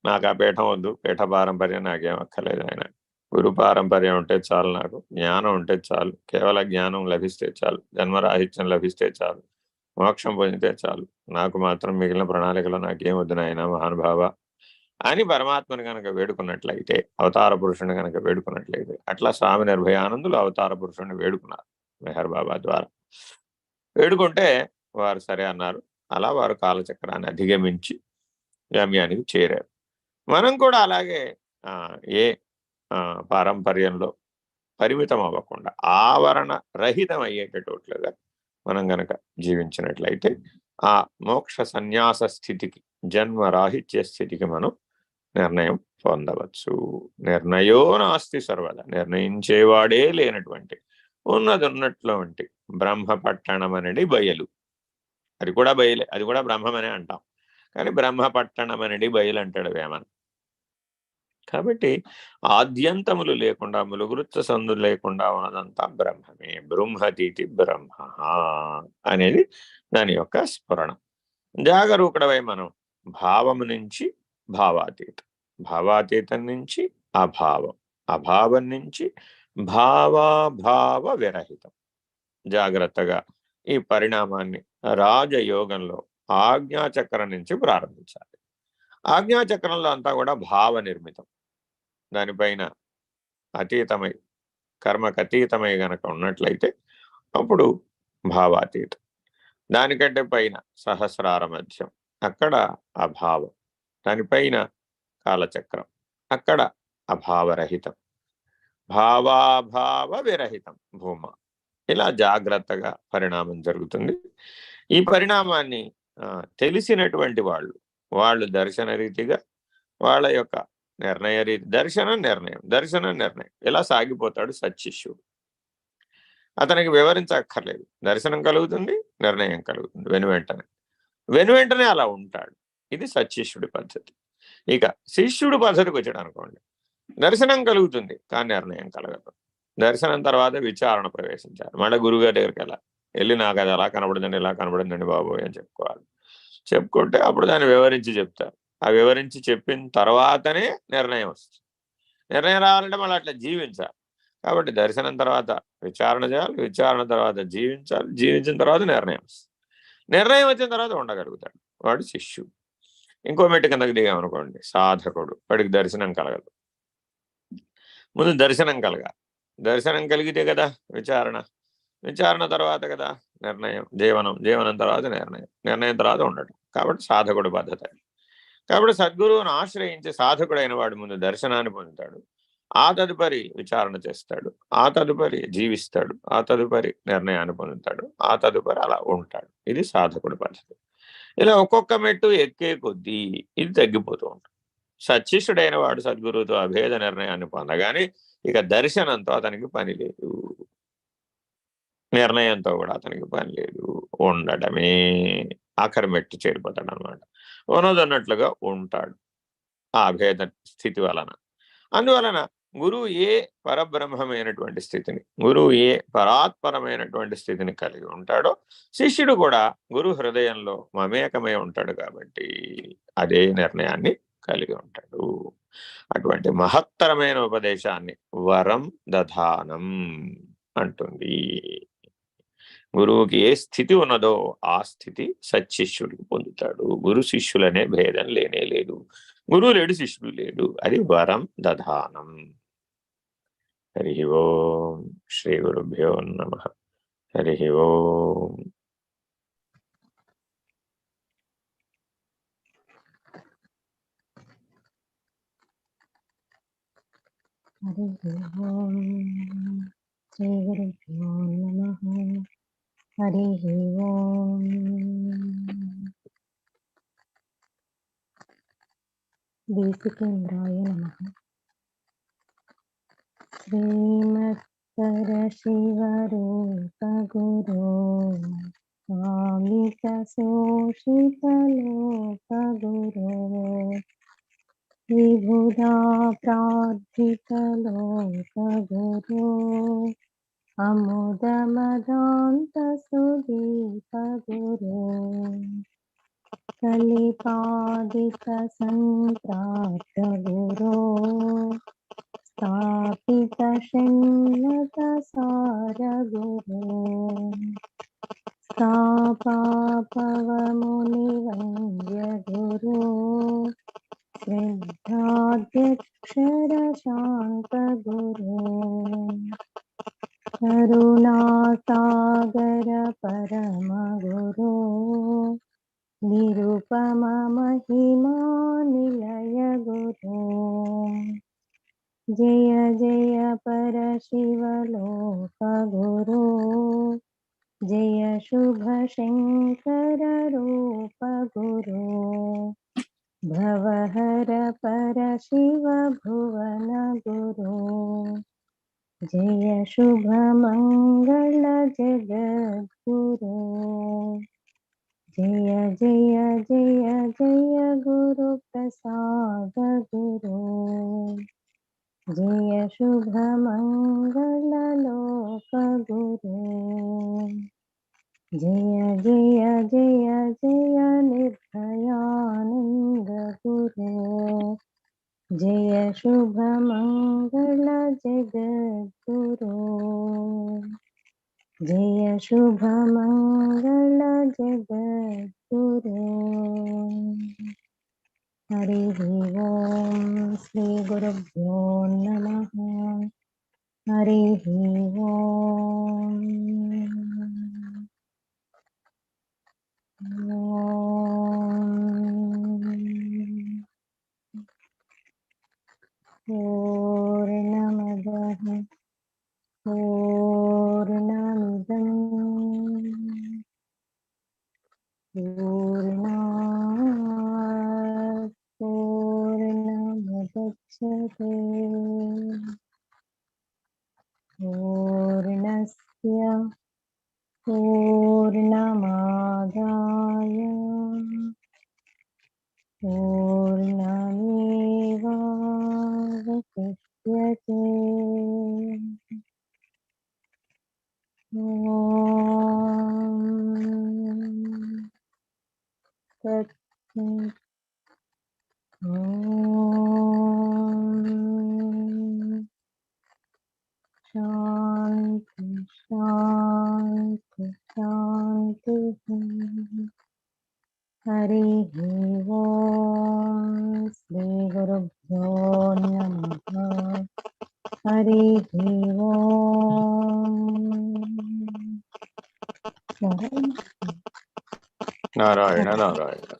నాకు ఆ పీఠం వద్దు, పీఠ పారంపర్యం నాకేం అక్కర్లేదు ఆయన, గురు పారంపర్యం ఉంటే చాలు, నాకు జ్ఞానం ఉంటే చాలు, కేవల జ్ఞానం లభిస్తే చాలు, జన్మరాహిత్యం లభిస్తే చాలు, మోక్షం పొందితే చాలు, నాకు మాత్రం మిగిలిన ప్రణాళికలో నాకేం వద్దు నాయన మహానుభావ అని పరమాత్మని కనుక వేడుకున్నట్లయితే, అవతార పురుషుని కనుక వేడుకున్నట్లయితే, అట్లా స్వామి నిర్భయానందులు అవతార పురుషుని వేడుకున్నారు మెహర్ బాబా ద్వారా. వేడుకుంటే వారు సరే అన్నారు. అలా వారు కాలచక్రాన్ని అధిగమించి గమ్యానికి చేరారు. మనం కూడా అలాగే ఏ పారంపర్యంలో పరిమితం అవ్వకుండా ఆవరణ రహితం అయ్యేటట్లుగా మనం గనక జీవించినట్లయితే ఆ మోక్ష సన్యాస స్థితికి, జన్మరాహిత్య స్థితికి మనం నిర్ణయం పొందవచ్చు. నిర్ణయో నాస్తి సర్వదా, నిర్ణయించేవాడే లేనటువంటి, ఉన్నది ఉన్నటువంటి బ్రహ్మ పట్టణం అనేది బయలు. అది కూడా బయలే, అది కూడా బ్రహ్మమనే అంటాం. కానీ బ్రహ్మ పట్టణం అనేది బయలు అంటాడు వేమన. కాబట్టి ఆద్యంతములు లేకుండా, ములుగురుత్స సందులు లేకుండా ఉన్నదంతా బ్రహ్మమే. బ్రహ్మతీతి బ్రహ్మ అనేది దాని యొక్క స్ఫురణ. జాగరూకుడవై మనం భావము నుంచి భావాతీతం, భావాతీతం నుంచి అభావం, అభావం నుంచి భావాభావ విరహితం, జాగ్రత్తగా ఈ పరిణామాన్ని రాజయోగంలో ఆజ్ఞాచక్రం నుంచి ప్రారంభించాలి. ఆజ్ఞాచక్రంలో అంతా కూడా భావ నిర్మితం. దానిపైన అతీతమై, కర్మకతీతమై గనక ఉన్నట్లయితే అప్పుడు భావాతీతం. దానికంటే పైన సహస్రార మధ్యం, అక్కడ అభావం. దానిపైన కాలచక్రం, అక్కడ అభావరహితం. భావాభావ విరహితం భూమ. ఇలా జాగ్రత్తగా పరిణామం జరుగుతుంది. ఈ పరిణామాన్ని తెలిసినటువంటి వాళ్ళు దర్శన రీతిగా, వాళ్ళ యొక్క నిర్ణయ రీతి, దర్శనం నిర్ణయం ఇలా సాగిపోతాడు సత్శిష్యుడు. అతనికి వివరించక్కర్లేదు, దర్శనం కలుగుతుంది, నిర్ణయం కలుగుతుంది వెనువెంటనే అలా ఉంటాడు. ఇది సత్శిష్యుడి పద్ధతి. ఇక శిష్యుడి పద్ధతికి వచ్చాడు అనుకోండి, దర్శనం కలుగుతుంది కానీ నిర్ణయం కలగదు. దర్శనం తర్వాత విచారణ ప్రవేశించాలి. మళ్ళీ గురుగారి దగ్గరికి వెళ్ళి నాకు అది ఎలా కనబడిందండి, ఇలా కనబడిందండి బాబోయ్ అని చెప్పుకోవాలి. చెప్పుకుంటే అప్పుడు దాన్ని వివరించి చెప్తారు. ఆ వివరించి చెప్పిన తర్వాతనే నిర్ణయం వస్తుంది. నిర్ణయం రావాలంటే మళ్ళీ అట్లా జీవించాలి. కాబట్టి దర్శనం తర్వాత విచారణ చేయాలి, విచారణ తర్వాత జీవించాలి, జీవించిన తర్వాత నిర్ణయం వస్తుంది. నిర్ణయం వచ్చిన తర్వాత ఉండగలుగుతాడు వాడు శిష్యుడు. ఇంకో మెట్టు కిందకి దిగామనుకోండి, సాధకుడు, వాడికి దర్శనం కలగదు. ముందు దర్శనం కలగాలి. దర్శనం కలిగితే కదా విచారణ, విచారణ తర్వాత కదా నిర్ణయం, జీవనం తర్వాత నిర్ణయం తర్వాత ఉండటం. కాబట్టి సాధకుడు పద్ధతి. కాబట్టి సద్గురువును ఆశ్రయించి సాధకుడైన వాడు ముందు దర్శనాన్ని పొందుతాడు, ఆ తదుపరి విచారణ చేస్తాడు, ఆ తదుపరి జీవిస్తాడు, ఆ తదుపరి నిర్ణయాన్ని పొందుతాడు, ఆ తదుపరి అలా ఉంటాడు. ఇది సాధకుడి పద్ధతి. ఇలా ఒక్కొక్క మెట్టు ఎక్కే కొద్దీ ఇది తగ్గిపోతూ ఉంటుంది. సచ్చిష్టుడైన వాడు సద్గురువుతో అభేద నిర్ణయాన్ని పొందగానే ఇక దర్శనంతో అతనికి పని లేదు, నిర్ణయంతో కూడా అతనికి పని లేదు, ఉండడమే ఆఖరి మెట్టు చేరిపోతాడు అనమాట. ఉన్నదన్నట్లుగా ఉంటాడు ఆ అభేద స్థితి వలన. అందువలన గురువు ఏ పరబ్రహ్మమైనటువంటి స్థితిని, గురువు ఏ పరాత్పరమైనటువంటి స్థితిని కలిగి ఉంటాడో శిష్యుడు కూడా గురు హృదయంలో మమేకమై ఉంటాడు. కాబట్టి అదే నిర్ణయాన్ని కలిగి ఉంటాడు. అటువంటి మహత్తరమైన ఉపదేశాన్ని వరం దధానం అంటుంది. గురువుకి ఏ స్థితి ఉన్నదో ఆ స్థితి సచ్చిష్యుడికి పొందుతాడు. గురు శిష్యులనే భేదం లేనే లేదు. గురువు లేడు, శిష్యుడు లేడు. అది వరం దధానం. హరి ఓం. శ్రీ గురుభ్యో నమః. హరి ఓం. హరి ఓం. శ్రీ గురుభ్యో నమః. హరి ఓం. దేశికేంద్రాయ నమః. శ్రీమత్పరశివరూప గురో కామిత శోషితలోక గురో విబుధా ప్రార్థితలోక గురో అముదమదాంత సుదీప గురో కలిపాదిత సంప్రాప్త గురో స్థాపిత షణ్మత సార గురో స్థాపాపవమునివంద్య గురో శ్రద్ధాధ్యక్షర శాంత గురో కరుణాసాగర పరమ గురో నిరుపమ మహిమా నిలయ గురో జయ జయ పరశివలోక గురో జయ శుభ శంకర రూప గురో భవహర పరశివ భువన గురో జయ శుభ మంగళ జగద్గురో జయ జయ జయ జయ గురు ప్రసాద గురో జయ శుభ మంగళ లోక గురో జయ జయ జయ జయ నిర్భయానంద గురో జయ శుభ మంగళ జగద్గురో జయ శుభ మంగళ జగద్గురో. హరి ఓం. శ్రీ గురుభ్యో నమః. హరి ఓం. పూర్ణమదః పూర్ణమిదం పూర్ణాత్ పూర్ణముదచ్యతే పూర్ణస్య పూర్ణమాదాయ పూర్ణమేవావశిష్యతే. తత్సత్. శాంతి శాంతి శాంతి. హరి ఓం. హరి ఓం. నారాయణ నారాయణ.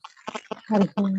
హరి ఓం.